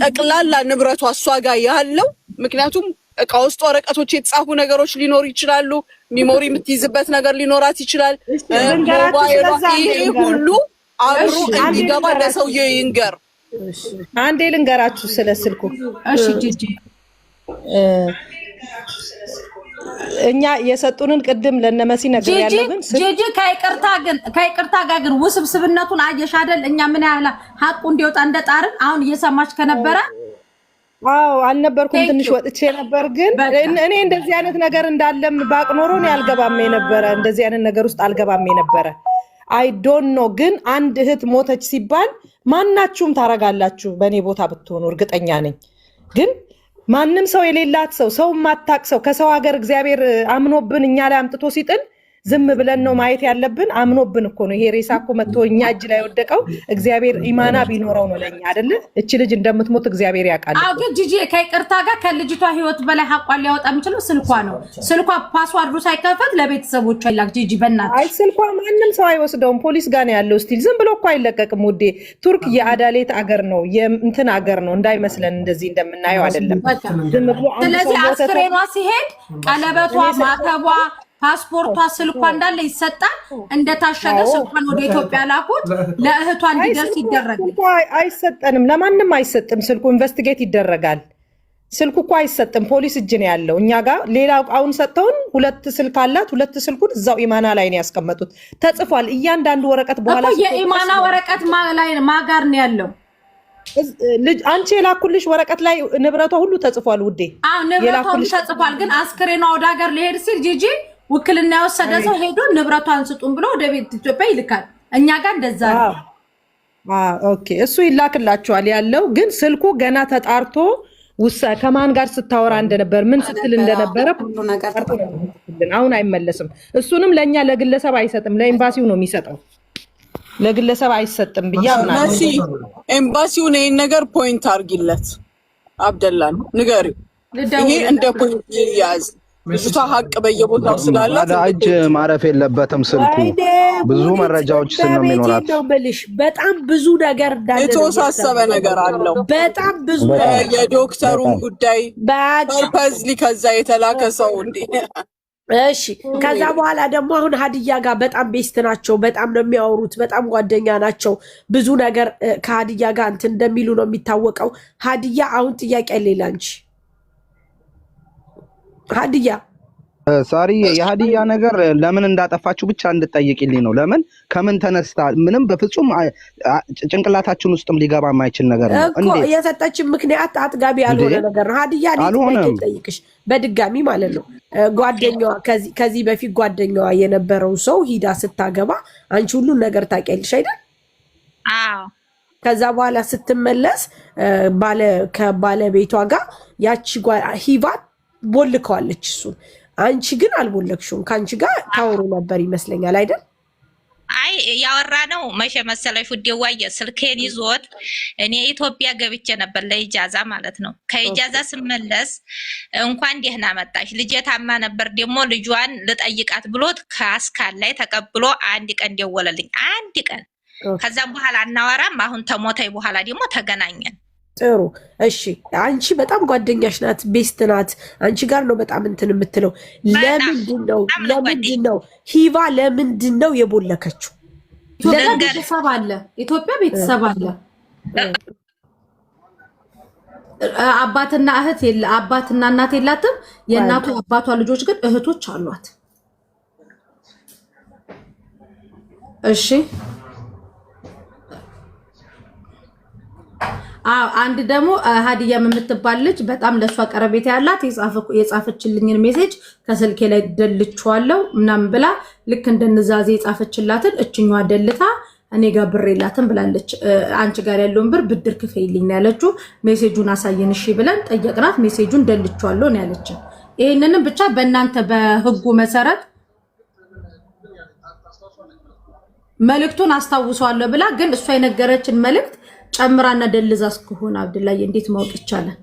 ጠቅላላ ንብረቷ እሷ ጋር ያለው፣ ምክንያቱም እቃ ውስጥ ወረቀቶች የተጻፉ ነገሮች ሊኖሩ ይችላሉ። ሚሞሪ የምትይዝበት ነገር ሊኖራት ይችላል። ሞባይሏ ይሄ ሁሉ አብሮ እንዲገባ ለሰውዬው ይንገር። አንዴ ልንገራችሁ ስለ ስልኩ። እሺ ጂጂ እኛ የሰጡንን ቅድም ለነመሲ ነገር ያለብን ጂጂ ከይቅርታ ጋር ግን ውስብስብነቱን አየሽ አይደል? እኛ ምን ያህል ሀቁ እንዲወጣ እንደጣርን አሁን እየሰማች ከነበረ አልነበርኩም፣ ትንሽ ወጥቼ ነበር። ግን እኔ እንደዚህ አይነት ነገር እንዳለም ባቅ ኖሮ ነው ያልገባም የነበረ፣ እንደዚህ አይነት ነገር ውስጥ አልገባም የነበረ። አይ ዶንት ኖ። ግን አንድ እህት ሞተች ሲባል ማናችሁም ታረጋላችሁ፣ በእኔ ቦታ ብትሆኑ እርግጠኛ ነኝ። ግን ማንም ሰው የሌላት ሰው ማታቅ ሰው ከሰው ሀገር እግዚአብሔር አምኖብን እኛ ላይ አምጥቶ ሲጥል ዝም ብለን ነው ማየት ያለብን። አምኖብን እኮ ነው ይሄ ሬሳ እኮ መጥቶ እኛ እጅ ላይ ወደቀው። እግዚአብሔር ኢማና ቢኖረው ነው ለኛ አይደለ? እቺ ልጅ እንደምትሞት እግዚአብሔር ያውቃል። አዎ ግን ጂጂ ከይቅርታ ጋር ከልጅቷ ህይወት በላይ ሀቋን ሊያወጣ የሚችለው ስልኳ ነው። ስልኳ ፓስዋርዱ ሳይከፈት ለቤተሰቦቿ ይላክ። ጂጂ በእናትሽ አይ ስልኳ ማንም ሰው አይወስደውም፣ ፖሊስ ጋር ነው ያለው። ስቲል ዝም ብሎ እኮ አይለቀቅም ውዴ። ቱርክ የአዳሌት አገር ነው፣ የእንትን አገር ነው እንዳይመስለን፣ እንደዚህ እንደምናየው አይደለም። ዝም ብሎ ስለዚህ አስክሬኗ ሲሄድ ቀለበቷ፣ ማተቧ፣ ፓስፖርቷ፣ ስልኳ እንዳለ ይሰጣል። እንደታሸገ ስልኳን ወደ ኢትዮጵያ ላኩት፣ ለእህቷ እንዲደርስ ይደረጋል። አይሰጠንም፣ ለማንም አይሰጥም። ስልኩ ኢንቨስቲጌት ይደረጋል። ስልኩ እኮ አይሰጥም፣ ፖሊስ እጅ ነው ያለው። እኛ ጋር ሌላ አሁን ሰጠውን፣ 2 ስልክ አላት። 2 ስልኩን እዛው ኢማና ላይ ነው ያስቀመጡት፣ ተጽፏል እያንዳንዱ ወረቀት። በኋላ እኮ የኢማና ወረቀት ማጋር ነው ያለው። ልጅ አንቺ የላኩልሽ ወረቀት ላይ ንብረቷ ሁሉ ተጽፏል ውዴ። አዎ ንብረቷ ሁሉ ተጽፏል። ግን አስክሬኗ ወደ ሀገር ሊሄድ ሲል ጂጂ ውክልና የወሰደ ሰው ሄዶ ንብረቷን ስጡን ብሎ ወደ ቤት ኢትዮጵያ ይልካል። እኛ ጋር እንደዛ ነው። ኦኬ እሱ ይላክላችኋል ያለው። ግን ስልኩ ገና ተጣርቶ ከማን ጋር ስታወራ እንደነበር ምን ስትል እንደነበረ አሁን አይመለስም። እሱንም ለእኛ ለግለሰብ አይሰጥም፣ ለኤምባሲው ነው የሚሰጠው። ለግለሰብ አይሰጥም ብዬ አምናለሁ። ኤምባሲውን ይሄን ነገር ፖይንት አርጊለት፣ አብደላን ንገሪው። ይሄ እንደ ፖይንት ይያዝ። ልጅቷ ሀቅ በየቦታው ስላላት እጅ ማረፍ የለበትም ስልኩ። ብዙ መረጃዎች ስለሚኖራት ነው የምልሽ። በጣም ብዙ ነገር እንዳለ የተወሳሰበ ነገር አለው። በጣም ብዙ የዶክተሩን ጉዳይ ፐርፐዝሊ ከዛ የተላከ ሰው እንዴ። እሺ ከዛ በኋላ ደግሞ አሁን ሀዲያ ጋር በጣም ቤስት ናቸው። በጣም ነው የሚያወሩት። በጣም ጓደኛ ናቸው። ብዙ ነገር ከሀዲያ ጋር እንትን እንደሚሉ ነው የሚታወቀው። ሀዲያ አሁን ጥያቄ ሌላ እንጂ ሀዲያ ሳሪ የሀዲያ ነገር ለምን እንዳጠፋችሁ ብቻ እንድጠይቅልኝ ነው። ለምን ከምን ተነስታ ምንም በፍጹም ጭንቅላታችን ውስጥም ሊገባ የማይችል ነገር ነው። እንዴ የሰጠችን ምክንያት አጥጋቢ ያልሆነ ነገር ነው። ሀዲያ ጠይቅሽ በድጋሚ ማለት ነው። ጓደኛዋ ከዚህ በፊት ጓደኛዋ የነበረው ሰው ሂዳ ስታገባ አንቺ ሁሉን ነገር ታውቂያለሽ አይደል? አዎ። ከዛ በኋላ ስትመለስ ከባለቤቷ ጋር ያቺ ሂቫት ቦልከዋለች እሱን። አንቺ ግን አልቦለክሽውም። ከአንቺ ጋር ታወሩ ነበር ይመስለኛል አይደል? አይ ያወራ ነው መቼ መሰለሽ ውዴዋየ ስልኬን ይዞት እኔ ኢትዮጵያ ገብቼ ነበር ለኢጃዛ ማለት ነው። ከኢጃዛ ስመለስ እንኳን ደህና መጣሽ ልጄ ታማ ነበር ደግሞ ልጇን ልጠይቃት ብሎት ከአስካል ላይ ተቀብሎ አንድ ቀን ደወለልኝ። አንድ ቀን ከዛም በኋላ አናወራም። አሁን ተሞተይ በኋላ ደግሞ ተገናኘን። ጥሩ እሺ። አንቺ በጣም ጓደኛሽ ናት፣ ቤስት ናት። አንቺ ጋር ነው በጣም እንትን የምትለው። ለምንድን ነው ሂቫ ለምንድን ነው የቦለከችው? ቤተሰብ አለ፣ ኢትዮጵያ ቤተሰብ አለ። አባትና እህት የለ፣ አባትና እናት የላትም። የእናቱ አባቷ ልጆች ግን እህቶች አሏት። እሺ አንድ ደግሞ ሀዲያ የምትባል ልጅ በጣም ለሷ ቀረቤት ያላት የጻፈችልኝን ሜሴጅ ከስልኬ ላይ ደልቼዋለሁ ምናምን ብላ ልክ እንደነዛዜ የጻፈችላትን እችኛዋ ደልታ እኔ ጋር ብር የላትም ብላለች። አንቺ ጋር ያለውን ብር ብድር ክፈይልኝ ያለችው። ሜሴጁን አሳየን እሺ ብለን ጠየቅናት። ሜሴጁን ደልቼዋለሁ ነው ያለችን። ይሄንንም ብቻ በእናንተ በህጉ መሰረት መልእክቱን አስታውሷለሁ ብላ ግን እሷ የነገረችን መልእክት ጨምራና ደልዛ እስከሆነ አብዱላዬ እንዴት ማወቅ ይቻላል?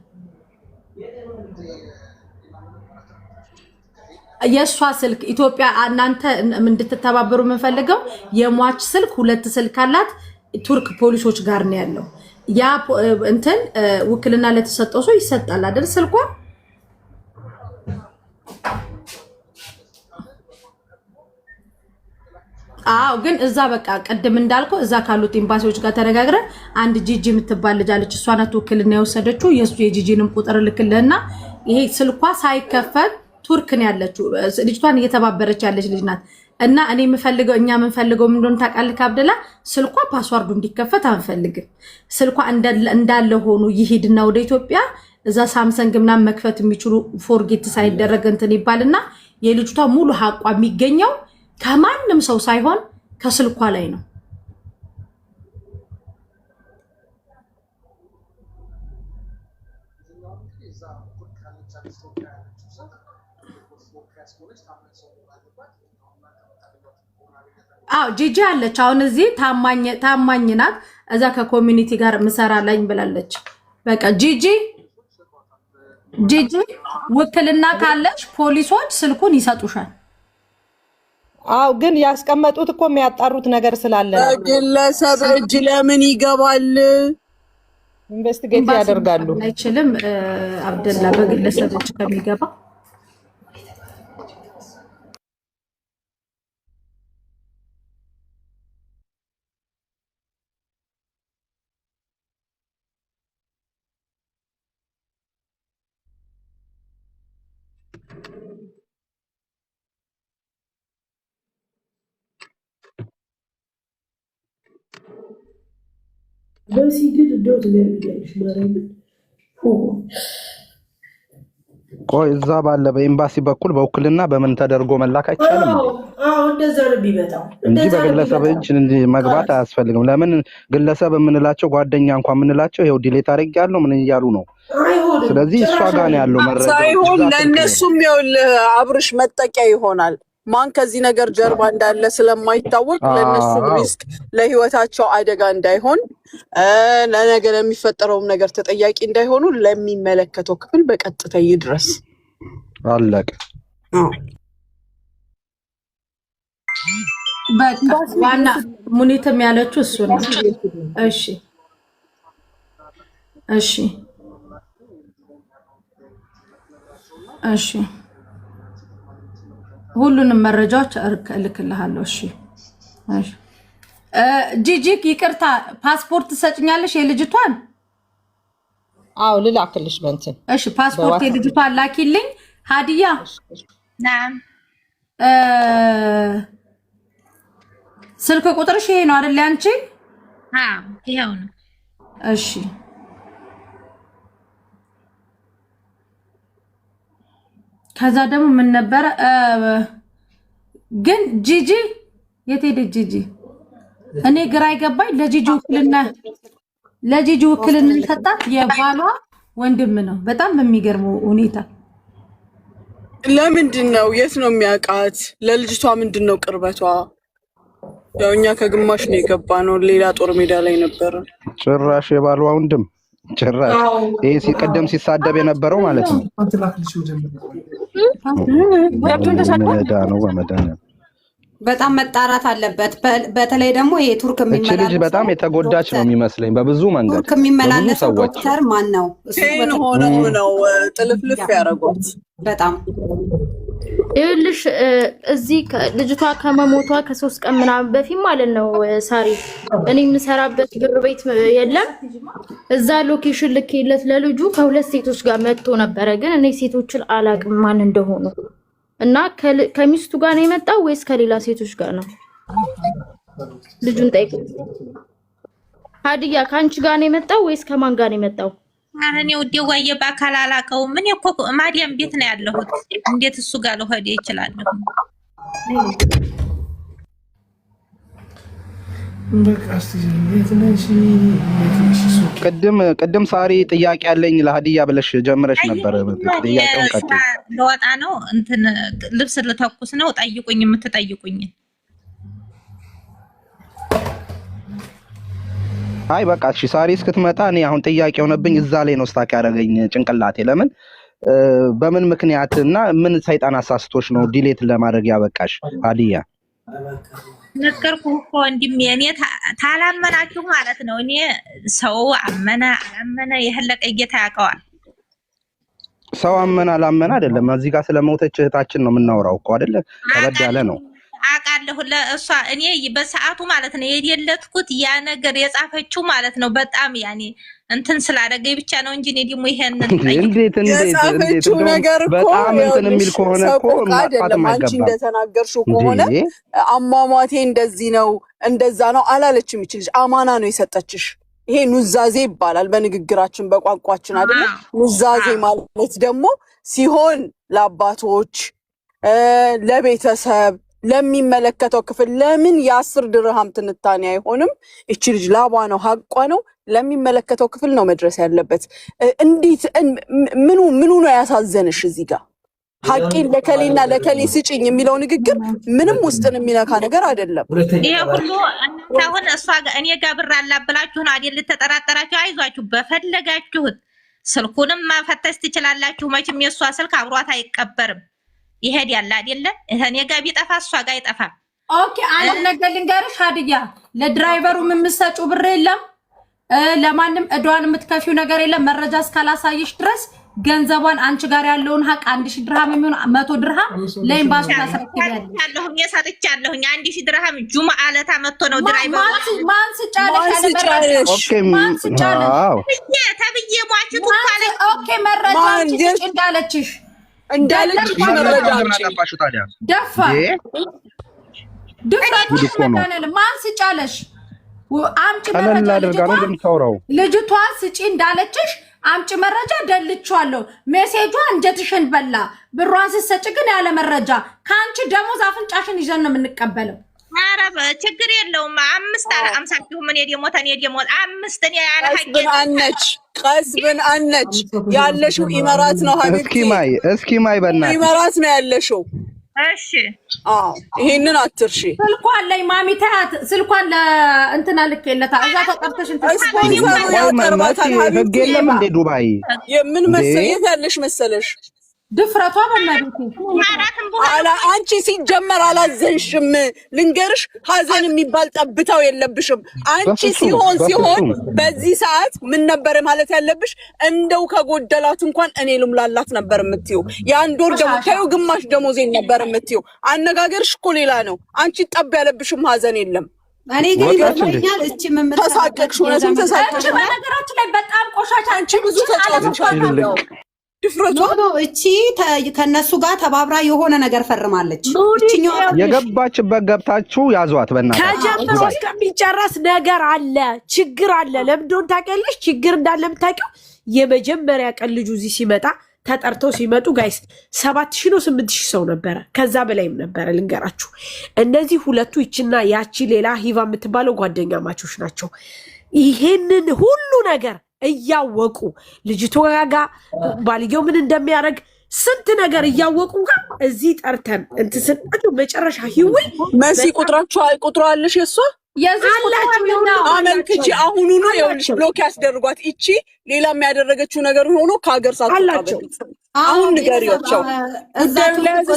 የሷ ስልክ ኢትዮጵያ እናንተ እንድትተባበሩ የምንፈልገው የሟች ስልክ 2 ስልክ አላት። ቱርክ ፖሊሶች ጋር ነው ያለው። ያ እንትን ውክልና ለተሰጠው ሰው ይሰጣል አይደል ስልኳ? አዎ ግን እዛ በቃ ቀደም እንዳልከው እዛ ካሉት ኤምባሲዎች ጋር ተነጋግረን አንድ ጂጂ የምትባል ልጅ አለች። እሷ ናት ውክልና የወሰደችው። የሱ የጂጂንም ቁጥር ልክልህና ይሄ ስልኳ ሳይከፈት ቱርክ ነው ያለችው። ልጅቷን እየተባበረች ያለች ልጅ ናት። እና እኔ የምፈልገው እኛ የምንፈልገው ምን እንደሆነ ታውቃለህ አብደላ? ስልኳ ፓስዋርዱ እንዲከፈት አንፈልግም። ስልኳ እንዳለ ሆኖ ይሄድና ወደ ኢትዮጵያ እዛ ሳምሰንግ ምናምን መክፈት የሚችሉ ፎርጌት ሳይደረግ እንትን ይባልና የልጅቷ ሙሉ ሀቋ የሚገኘው ከማንም ሰው ሳይሆን ከስልኳ ላይ ነው። አዎ ጂጂ አለች። አሁን እዚህ ታማኝ ናት። እዛ ከኮሚኒቲ ጋር ምሰራ ላይ ብላለች። በቃ ጂጂ ውክልና ካለች ፖሊሶች ስልኩን ይሰጡሻል። አው ግን ያስቀመጡት እኮ የሚያጣሩት ነገር ስላለ ግለሰብ እጅ ለምን ይገባል? ኢንቨስቲጌት ያደርጋሉ። አይችልም አብደላ በግለሰብ እጅ ከሚገባ በዚህ ግን እንደው ትገርሚያለሽ ማርያምን። ቆይ እዛ ባለ በኤምባሲ በኩል በውክልና በምን ተደርጎ መላክ አይቻልም? አዎ እንደዛ ነው የሚመጣው እንጂ በግለሰብ እጅ መግባት አያስፈልግም። ለምን ግለሰብ የምንላቸው ጓደኛ እንኳን የምንላቸው ይኸው ዲሌት አድርጌያለሁ ምን እያሉ ነው። ስለዚህ እሷ ጋር ነው ያለው መረጃ። ሳይሆን ለእነሱም ይኸውልህ አብርሽ መጠቂያ ይሆናል። ማን ከዚህ ነገር ጀርባ እንዳለ ስለማይታወቅ ለነሱ ሪስክ ለህይወታቸው አደጋ እንዳይሆን ለነገ ለሚፈጠረውም ነገር ተጠያቂ እንዳይሆኑ ለሚመለከተው ክፍል በቀጥታ ይድረስ። አለቀ። በቃ ዋና ሙኒትም ያለችው እሱ ነው። እሺ እሺ እሺ ሁሉንም መረጃዎች እልክልሃለሁ። እሺ እሺ ጂጂ ይቅርታ ፓስፖርት ትሰጭኛለሽ የልጅቷን? አዎ ልላክልሽ በእንትን። እሺ ፓስፖርት የልጅቷን ላኪልኝ። ሀዲያ ናም ስልክ ቁጥርሽ ይሄ ነው አይደል አንቺ? አዎ ይሄው ነው። እሺ ከዛ ደግሞ ምን ነበረ ግን ጂጂ የት ሄደች ጂጂ? እኔ ግራ ይገባኝ። ለጂጂ ውክልና ሰጣት የባሏ ወንድም ነው። በጣም በሚገርመው ሁኔታ ለምንድን ነው የት ነው የሚያውቃት? ለልጅቷ ምንድን ነው ቅርበቷ? ያው እኛ ከግማሽ ነው የገባ ነው። ሌላ ጦር ሜዳ ላይ ነበረ። ጭራሽ የባሏ ወንድም ጭራሽ ይሄ ሲቀደም ሲሳደብ የነበረው ማለት ነው። በጣም መጣራት አለበት። በተለይ ደግሞ ይሄ ቱርክ የሚመላለስ ልጅ በጣም የተጎዳች ነው የሚመስለኝ በብዙ መንገድ። ቱርክ የሚመላለሰው ዶክተር ማን ነው? ሴን ሆነው ነው ጥልፍልፍ ያደረጉት። በጣም ይኸውልሽ እዚህ ልጅቷ ከመሞቷ ከ3 ቀን ምናምን በፊት ማለት ነው ሳሪ እኔ የምሰራበት ብር ቤት የለም እዛ ሎኬሽን ልኬለት ለልጁ ከ2 ሴቶች ጋር መጥቶ ነበረ። ግን እኔ ሴቶችን አላቅም ማን እንደሆኑ እና ከሚስቱ ጋር ነው የመጣው ወይስ ከሌላ ሴቶች ጋር ነው? ልጁን ጠይቁ። ሀዲያ ካንቺ ጋር ነው የመጣው ወይስ ከማን ጋር ነው የመጣው? እኔ ወዲያ ዋየ በአካል አላውቀውም። ምን እኮ ማዲያም ቤት ነው ያለሁት። እንዴት እሱ ጋር ልሄድ ይችላልሁ? ቅድም ሳሪ ጥያቄ ያለኝ ለሀዲያ ብለሽ ጀምረሽ ነበር። ጥያቄውን ቀጥይ። ለወጣ ነው እንትን ልብስ ልተኩስ ነው። ጠይቁኝ የምትጠይቁኝ። አይ በቃ እሺ ሳሪ እስክትመጣ እኔ አሁን ጥያቄ ሆነብኝ። እዛ ላይ ነው ስታክ ያደረገኝ ጭንቅላቴ። ለምን በምን ምክንያት እና ምን ሰይጣን አሳስቶሽ ነው ዲሌት ለማድረግ ያበቃሽ ሀዲያ? ነገርኩህ እኮ ወንድሜ። እኔ ታላመናችሁ ማለት ነው። እኔ ሰው አመነ አላመነ የህለቀ ጌታ ያውቀዋል። ሰው አመነ አላመነ አይደለም። እዚህ ጋር ስለሞተች እህታችን ነው የምናወራው እኮ አይደለ? ከበድ ያለ ነው። አውቃለሁ ለእሷ እኔ በሰዓቱ ማለት ነው የደለትኩት ያ ነገር የጻፈችው ማለት ነው። በጣም ያኔ እንትን ስላደረገኝ ብቻ ነው እንጂ እኔ ደግሞ ይሄን እንዴት ነገር እኮ በጣም እንትን የሚል ከሆነ እኮ አይደለም። አንቺ እንደተናገርሽው ከሆነ አሟሟቴ እንደዚህ ነው እንደዛ ነው አላለችም። ይችልሽ አማና ነው የሰጠችሽ። ይሄ ኑዛዜ ይባላል በንግግራችን በቋንቋችን አይደለ? ኑዛዜ ማለት ደግሞ ሲሆን ለአባቶች ለቤተሰብ ለሚመለከተው ክፍል ለምን የ10 ድርሃም ትንታኔ አይሆንም? እቺ ልጅ ላቧ ነው ሀቋ ነው ለሚመለከተው ክፍል ነው መድረስ ያለበት። እንዴት ምኑ ነው ያሳዘንሽ? እዚህ ጋር ሀቂን ለከሌና ለከሌ ስጭኝ የሚለው ንግግር ምንም ውስጥን የሚነካ ነገር አይደለም። ይሄ ሁሉ እናንተ አሁን እሷ እኔ ጋር ብር አላብላችሁን አይደል ልትጠራጠራችሁ? አይዟችሁ በፈለጋችሁት ስልኩንም ማፈተሽ ትችላላችሁ። መቼም የእሷ ስልክ አብሯት አይቀበርም። ይሄድ ያለ አይደለ? እኔ ጋር ቢጠፋ እሷ ጋር ይጠፋል። ኦኬ አንድ ነገር ልንገርሽ ሀዲያ፣ ለድራይቨሩ የምትሰጪው ብር የለም፣ ለማንም እዷን የምትከፊው ነገር የለም። መረጃ እስካላሳየሽ ድረስ ገንዘቧን አንቺ ጋር ያለውን ሀቅ 1000 ድርሃም የሚሆን 100 ድርሃም ለኤምባሲ ታስረክቢያለሽ። ያለሁኝ ሰጥቻለሁኝ 1000 ድርሃም ጁምዓ ዕለት መጥቶ ነው ድራይቨሩ። ማን ስጫለሽ? ኦኬ ማን ስጫለሽ? ተብዬ ሟችቱ ካለ ኦኬ መረጃ እንዳለችሽ እንዳለችሽ መረጃ ደፋ ማን ስጫለሽ? አምጪ መረጃ። ልጅቷ ስጪ እንዳለችሽ አምጪ መረጃ። ደልቻለሁ። ሜሴጇ እንጀትሽን በላ። ብሯን ስትሰጪ ግን ያለ መረጃ ከአንቺ ደሞዝ አፍንጫሽን ይዘን ነው የምንቀበለው። ኧረ ችግር የለውም። 550 ምን የደሞ ተኔ ደሞ 5 እኔ ያለ ቀስብን አነች ያለሽው ኢማራት ነው ሀቢብቲ። እስኪ ማይ በእናትሽ ኢማራት ነው ያለሽው። እሺ ይሄንን አትርሺ። ስልኳን ላይ ማሚ ታያት። ስልኳን ለእንትና ልኬለታ እዛ ተቀርተሽ ስፖንሰሩ ያቀርባታል። ህግ የለም እንደ ዱባይ የምን መሰየት ያለሽ መሰለሽ ድፍረቷ በመሬት አንቺ ሲጀመር አላዘንሽም። ልንገርሽ ሀዘን የሚባል ጠብታው የለብሽም። አንቺ ሲሆን በዚህ ሰዓት ምን ነበር ማለት ያለብሽ? እንደው ከጎደላት እንኳን እኔ ልምላላት ነበር የምትይው። የአንድ ወር ደግሞ ታዩ ግማሽ ደሞዜን ነበር የምትይው። አነጋገርሽ እኮ ሌላ ነው። አንቺ ጠብ ያለብሽም ሀዘን የለም። እኔ ግን ይገርመኛል። እቺ ምን ተሳቀቅሽ? እውነትም ተሳቀቅሽ። በነገራችን ላይ በጣም ቆሻሻ አንቺ ብዙ ተጫውተሻል። ድፍረቷ ነው። እቺ ከነሱ ጋር ተባብራ የሆነ ነገር ፈርማለች። እቺኛው የገባችበት ገብታችሁ ያዟት። በእናትህ ከጀምሮ እስከሚጨረስ ነገር አለ፣ ችግር አለ። ለምንድን ታውቂያለሽ? ችግር እንዳለ የምታውቂው የመጀመሪያ ቀን ልጁ እዚህ ሲመጣ ተጠርተው ሲመጡ ጋይስ 7,000 ነው 8,000 ሰው ነበረ፣ ከዛ በላይም ነበረ። ልንገራችሁ እነዚህ ሁለቱ ይችና ያቺ ሌላ ሂቫ የምትባለው ጓደኛ ማቾች ናቸው። ይሄንን ሁሉ ነገር እያወቁ ልጅቷ ጋር ባልየው ምን እንደሚያደርግ ስንት ነገር እያወቁ ጋር እዚህ ጠርተን እንትን ስናቸው መጨረሻ ሂዊ መሲ ቁጥሯ አለሽ የሷ አመልክቺ አሁኑ ነው ይኸውልሽ ብሎክ ያስደርጓት። እቺ ሌላ የሚያደረገችው ነገር ሆኖ ከሀገር ሳትወጣ አሁን ንገሪያቸው።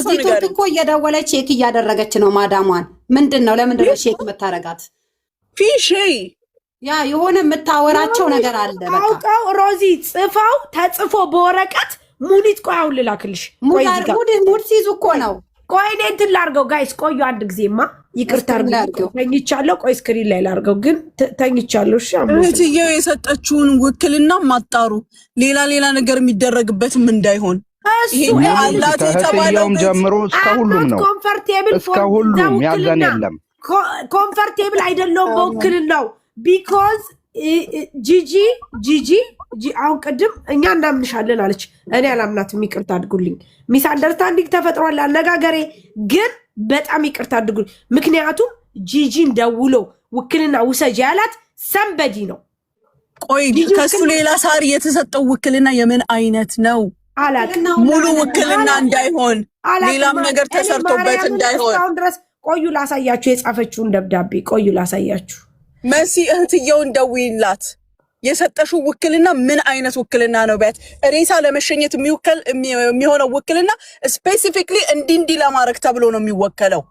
ቲክቶክ እኮ እየደወለች ቼክ እያደረገች ነው ማዳሟን። ምንድን ነው ለምንድን ነው ቼክ የምታረጋት? ፊሽ ያ የሆነ የምታወራቸው ነገር አለ። በቃ አውቀው ሮዚ ጽፋው ተጽፎ በወረቀት ሙኒት ቆይ አሁን ልላክልሽ። ሙድ ሲይዙ እኮ ነው። ቆይ እኔ እንትን ላድርገው ጋይስ፣ ቆዩ አንድ ጊዜማ ይቅርታ አድርገው። ተኝቻለሁ። ቆይ ስክሪን ላይ ላድርገው ግን ተኝቻለሁ። እሺ እህትየው የሰጠችውን ውክልና ማጣሩ ሌላ ነገር የሚደረግበትም እንዳይሆን ከህትየውም ጀምሮ እስከ ሁሉም ነው። እስከ ሁሉም ያዘን የለም። ኮምፈርቴብል አይደለሁም በውክልናው ቢኮዝ ጂጂ አሁን ቅድም እኛ እናምንሻለን አለች። እኔ አላምናትም። ይቅርታ አድርጉልኝ። ሚስ አንደርስታንዲንግ ተፈጥሯል አነጋገሬ፣ ግን በጣም ይቅርታ አድርጉልኝ። ምክንያቱም ጂጂን ደውሎ ውክልና ውሰጅ ያላት ሰንበዲ ነው። ቆይ ከሱ ሌላ ሳር የተሰጠው ውክልና የምን አይነት ነው? ሙሉ ውክልና እንዳይሆን ሌላም ነገር ተሰርቶበት እንዳይሆን ድረስ ቆዩ ላሳያችሁ። የጻፈችውን ደብዳቤ ቆዩ ላሳያችሁ። መሲ እህትየውን ደውይላት። የሰጠሽው ውክልና ምን አይነት ውክልና ነው? ቢያት ሬሳ ለመሸኘት የሚሆነው ውክልና ስፔሲፊክሊ እንዲህ ለማድረግ ተብሎ ነው የሚወከለው።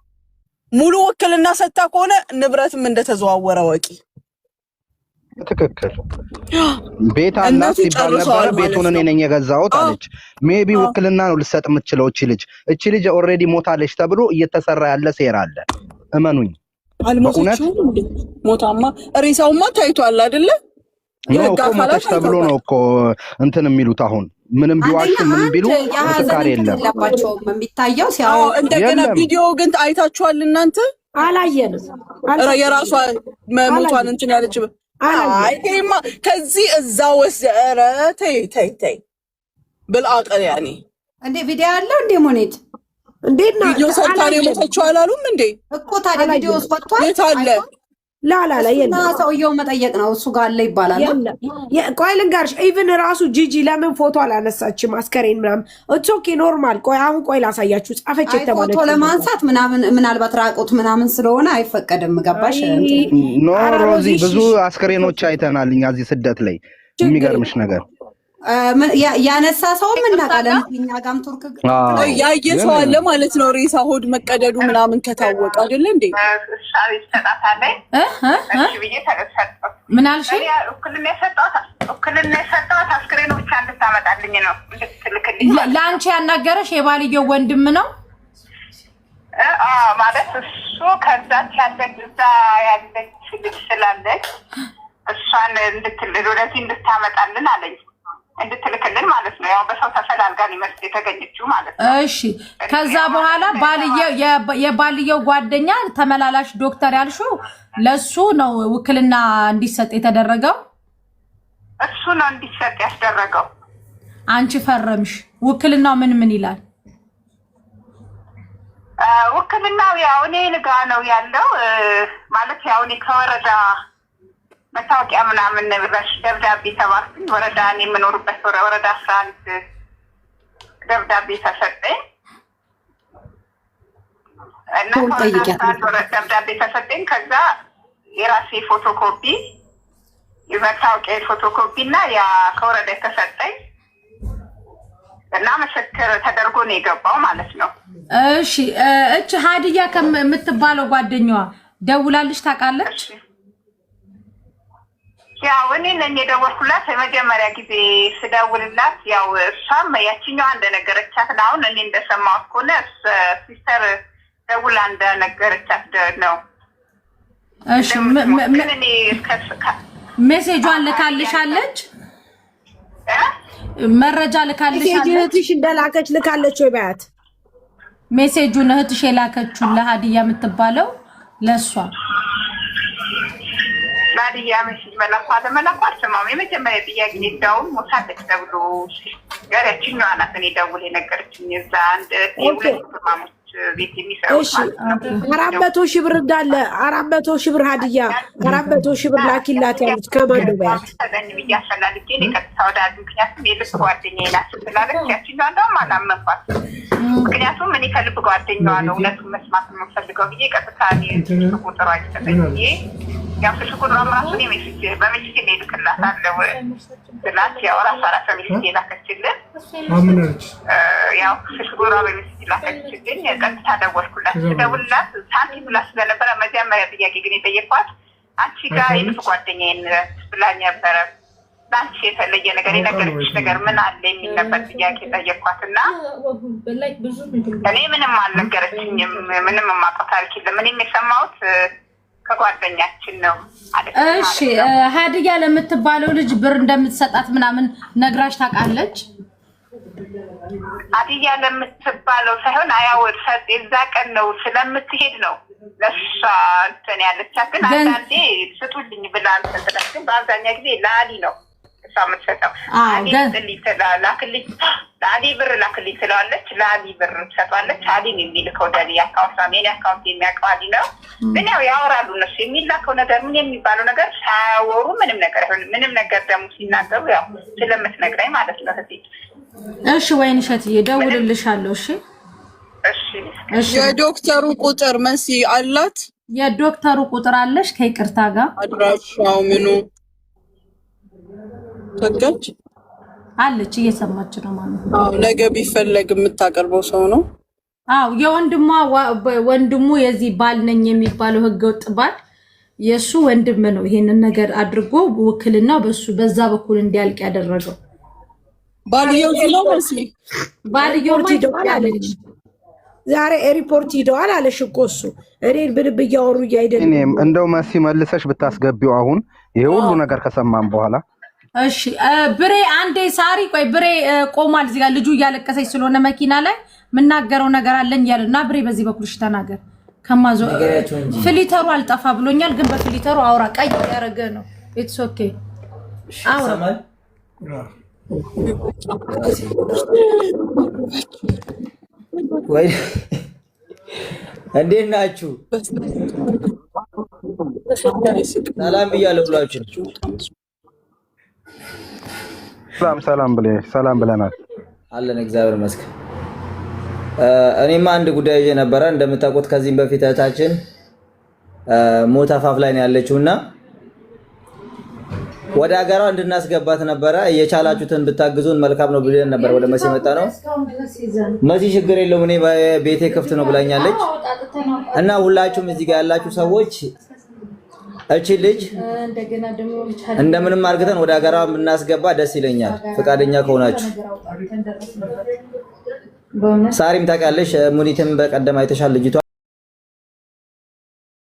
ሙሉ ውክልና ሰጥታ ከሆነ ንብረትም እንደተዘዋወረ ወቂ። ትክክል። ቤት አላት ሲባል ነበር። ቤቱን እኔ ነኝ የገዛሁት አለች። ሜቢ ውክልና ነው ልሰጥ የምትችለው እቺ ልጅ ኦልሬዲ ሞታለች ተብሎ እየተሰራ ያለ ሴራ አለ። እመኑኝ። አልሞተችም እንዴ? ሞታማ ሬሳውማ ታይቷል አይደለ? ሞተች ተብሎ ነው እኮ እንትን የሚሉት። አሁን ምንም ቢዋሹ ምንም ቢሉ ተካሪ የለም የሚታየው ሲያው። እንደገና ቪዲዮ ግን አይታችኋል እናንተ? አላየንም። የራሷ መሞቷን እንትን ያለች አይቴማ ከዚህ እዛ ወሰረ ተይ ብልአቀል ያኔ እንዴ ቪዲዮ ያለው እንዴ ሞኔት እንዴት ነው ቪዲዮ ሰርታሪ ሞተችው አላሉም እንዴ? እኮ ታዲያ ቪዲዮ ወጥቷል። የት አለ? ላ የለም። ሰውየው መጠየቅ ነው እሱ ጋር አለ ይባላል። ቆይ ልንገርሽ፣ ኢቭን ራሱ ጂጂ ለምን ፎቶ አላነሳችም? አስከሬን ምናምን ኦኬ ኖርማል። ቆይ ላሳያችሁ። ጻፈች የተባለ ፎቶ ለማንሳት ምናልባት ራቆት ምናምን ስለሆነ አይፈቀድም። ገባሽ? ኖ ሮዚ፣ ብዙ አስከሬኖች አይተናል እኛ እዚህ ስደት ላይ። የሚገርምሽ ነገር ያነሳ ሰው እናውቃለን። እኛ ጋም ቱርክ ያየ ሰው አለ ማለት ነው። ሬሳ ሆድ መቀደዱ ምናምን ከታወቀ አይደለ እንዴ? ምን አልሽ? ውክልና የሰጠኋት አስክሬኑ ብቻ እንድታመጣልኝ ነው እንድትልክልኝ። ለአንቺ ያናገረሽ የባልየው ወንድም ነው ማለት እሱ ከዛች ያለች እዛ ያለች ልጅ ስላለች እሷን ወደዚህ እንድታመጣልን አለኝ። እንድትልክልን ማለት ነው። ያው በሰው ተፈላልጋን ይመስል የተገኘችው ማለት ነው። እሺ ከዛ በኋላ የባልየው ጓደኛ ተመላላሽ ዶክተር ያልሽው ለሱ ነው ውክልና እንዲሰጥ የተደረገው? እሱ ነው እንዲሰጥ ያስደረገው። አንቺ ፈረምሽ። ውክልናው ምን ይላል? ውክልናው ያው እኔ ልጋ ነው ያለው ማለት ያው እኔ ከወረዳ መታወቂያ ምናምን ብለሽ ደብዳቤ ተባልኩኝ። ወረዳ እኔ የምኖርበት ወረዳ 11 ደብዳቤ ተሰጠኝ እና ደብዳቤ ተሰጠኝ። ከዛ የራሴ ፎቶኮፒ የመታወቂያ ፎቶኮፒ እና ያ ከወረዳ የተሰጠኝ እና ምስክር ተደርጎ ነው የገባው ማለት ነው። እሺ እቺ ሀዲያ ከምትባለው ጓደኛዋ ደውላልሽ ታውቃለች? ያው እኔ ነኝ የደወልኩላት የመጀመሪያ ጊዜ ስደውልላት፣ ያው እሷም ያቺኛዋ እንደነገረቻት ነው። አሁን እኔ እንደሰማሁት ከሆነ ሲስተር ደውላ እንደነገረቻት ነው። እሺ ሜሴጇን ልካልሻለች? መረጃ ልካልሻለች? እህትሽ እንደላከች ልካለች ወይ በያት። ሜሴጁን እህትሽ የላከችው ለሀዲያ የምትባለው ለሷ ሀዲያ ሜሴጅ መላኳ ለመላኳ አልሰማሁም። የመጀመሪያ ጥያቄ እንደውም ሞሳለች ተብሎ ያቺኛዋ ናት እኔ ደውል የነገረችኝ። እዛ አንድ ሁለት ማሞች ቤት የሚሰሩ 400,000 ብር እንዳለ 400,000 ብር ሀዲያ 400,000 ብር ላኪላት ያሉት ከማን ነው በያት። ተገኝ ብዬ አፈላልጌ የቀጥታ ወደ አንዱ ምክንያቱም የልብ ጓደኛዬ ናት ስላለች ያቺኛዋ እንደውም አላመንኳት። ምክንያቱም እኔ ከልብ ጓደኛዋ ነው እውነቱን መስማት የምፈልገው ብዬ ቀጥታ ቁጥሯ አይሰጠኝ ብዬ ያው ስልኩን ራሱን በሜሴጅ ልክላታለሁ ስላት ያው ራሷ ሜሴጅ ላከችልን። ያው ስልኩን በሜሴጅ ላከችልኝ። ቀጥታ ደወልኩላት። ስደውልላት ሳንቲም ብላ ስለነበረ መጀመሪያ ጥያቄ ግን የጠየኳት አንቺ ጋር የልብ ጓደኛዬን ብላኝ ነበረ። ለአንቺ የተለየ ነገር የነገረችሽ ነገር ምን አለ የሚል ነበር ጥያቄ ጠየኳት እና እኔ ምንም አልነገረችኝም። ምንም የማውቀው ታሪክ የለም። እኔም የሰማሁት ከጓደኛችን ነው። እሺ ሀዲያ ለምትባለው ልጅ ብር እንደምትሰጣት ምናምን ነግራሽ ታውቃለች? ሀዲያ ለምትባለው ሳይሆን አያወድ ሰጥ የዛ ቀን ነው ስለምትሄድ ነው ለሷ እንትን ያለቻት። ግን አንዳንዴ ስጡልኝ ብላ እንትን ግን በአብዛኛው ጊዜ ለአሊ ነው እሷ የምትሰጠው። ለአሊ ብር ላክልኝ ትለዋለች። ለአሊ ብር ትሰጧለች። አሊን የሚልከው ደሊ አካውንት ሜን አካውንት የሚያውቀው አሊ ነው። ግን ያው ያወራሉ እነሱ። የሚላከው ነገር ምን የሚባለው ነገር ሳያወሩ ምንም ነገር አይሆንም። ምንም ነገር ደግሞ ሲናገሩ ያው ስለምትነግረኝ ማለት ነው። እሺ ወይንሸትዬ እደውልልሻለሁ። እሺ የዶክተሩ ቁጥር መሲ አላት? የዶክተሩ ቁጥር አለሽ? ከይቅርታ ጋር አድራሻው ምኑ ተገጭ አለች። እየሰማች ነው ማለት ነው። ነገ ቢፈለግ የምታቀርበው ሰው ነው። አዎ ወንድሙ የዚህ ባል ነኝ የሚባለው ህገወጥ ባል የሱ ወንድም ነው። ይሄንን ነገር አድርጎ ውክልና በዛ በኩል እንዲያልቅ ያደረገው ባልየው ነው መሲ። ባልየው ይደውላለች። ዛሬ ሪፖርት ሂደዋል አለሽ እኮ እሱ። እኔን ብልብ እያወሩ አይደለም። እኔም እንደው መሲ መልሰሽ ብታስገቢው አሁን ይሄ ሁሉ ነገር ከሰማን በኋላ። እሺ ብሬ አንዴ ሳሪ ቆይ ብሬ ቆሟል እዚህ ጋር ልጁ እያለቀሰች ስለሆነ መኪና ላይ ምናገረው ነገር አለኝ ያለና ብሬ በዚህ በኩልሽ ተናገር። ከማዞ ፍሊተሩ አልጠፋ ብሎኛል፣ ግን በፍሊተሩ አውራ ቀይ ያረገ ነው። ኢትስ ኦኬ አውራ ወይ እንዴት ናችሁ? ሰላም ብያለሁ ብላችሁ ሰላም ብለናል አለን። እግዚአብሔር ይመስገን። እኔማ አንድ ጉዳይ ይዤ ነበረ። እንደምታውቁት ከዚህም በፊት እህታችን ሞት አፋፍ ላይ ነው ያለችውና ወደ ሀገሯ እንድናስገባት ነበረ። የቻላችሁትን ብታግዙን መልካም ነው ብለን ነበር። ወደ መሲ መጣ ነው። መሲ ችግር የለውም እኔ ቤቴ ክፍት ነው ብላኛለች። እና ሁላችሁም እዚህ ጋር ያላችሁ ሰዎች እቺ ልጅ እንደምንም አርግተን ወደ ሀገሯ እናስገባ ደስ ይለኛል፣ ፈቃደኛ ከሆናችሁ። ሳሪም ታውቃለሽ፣ ሙኒትም በቀደም አይተሻል ልጅቷ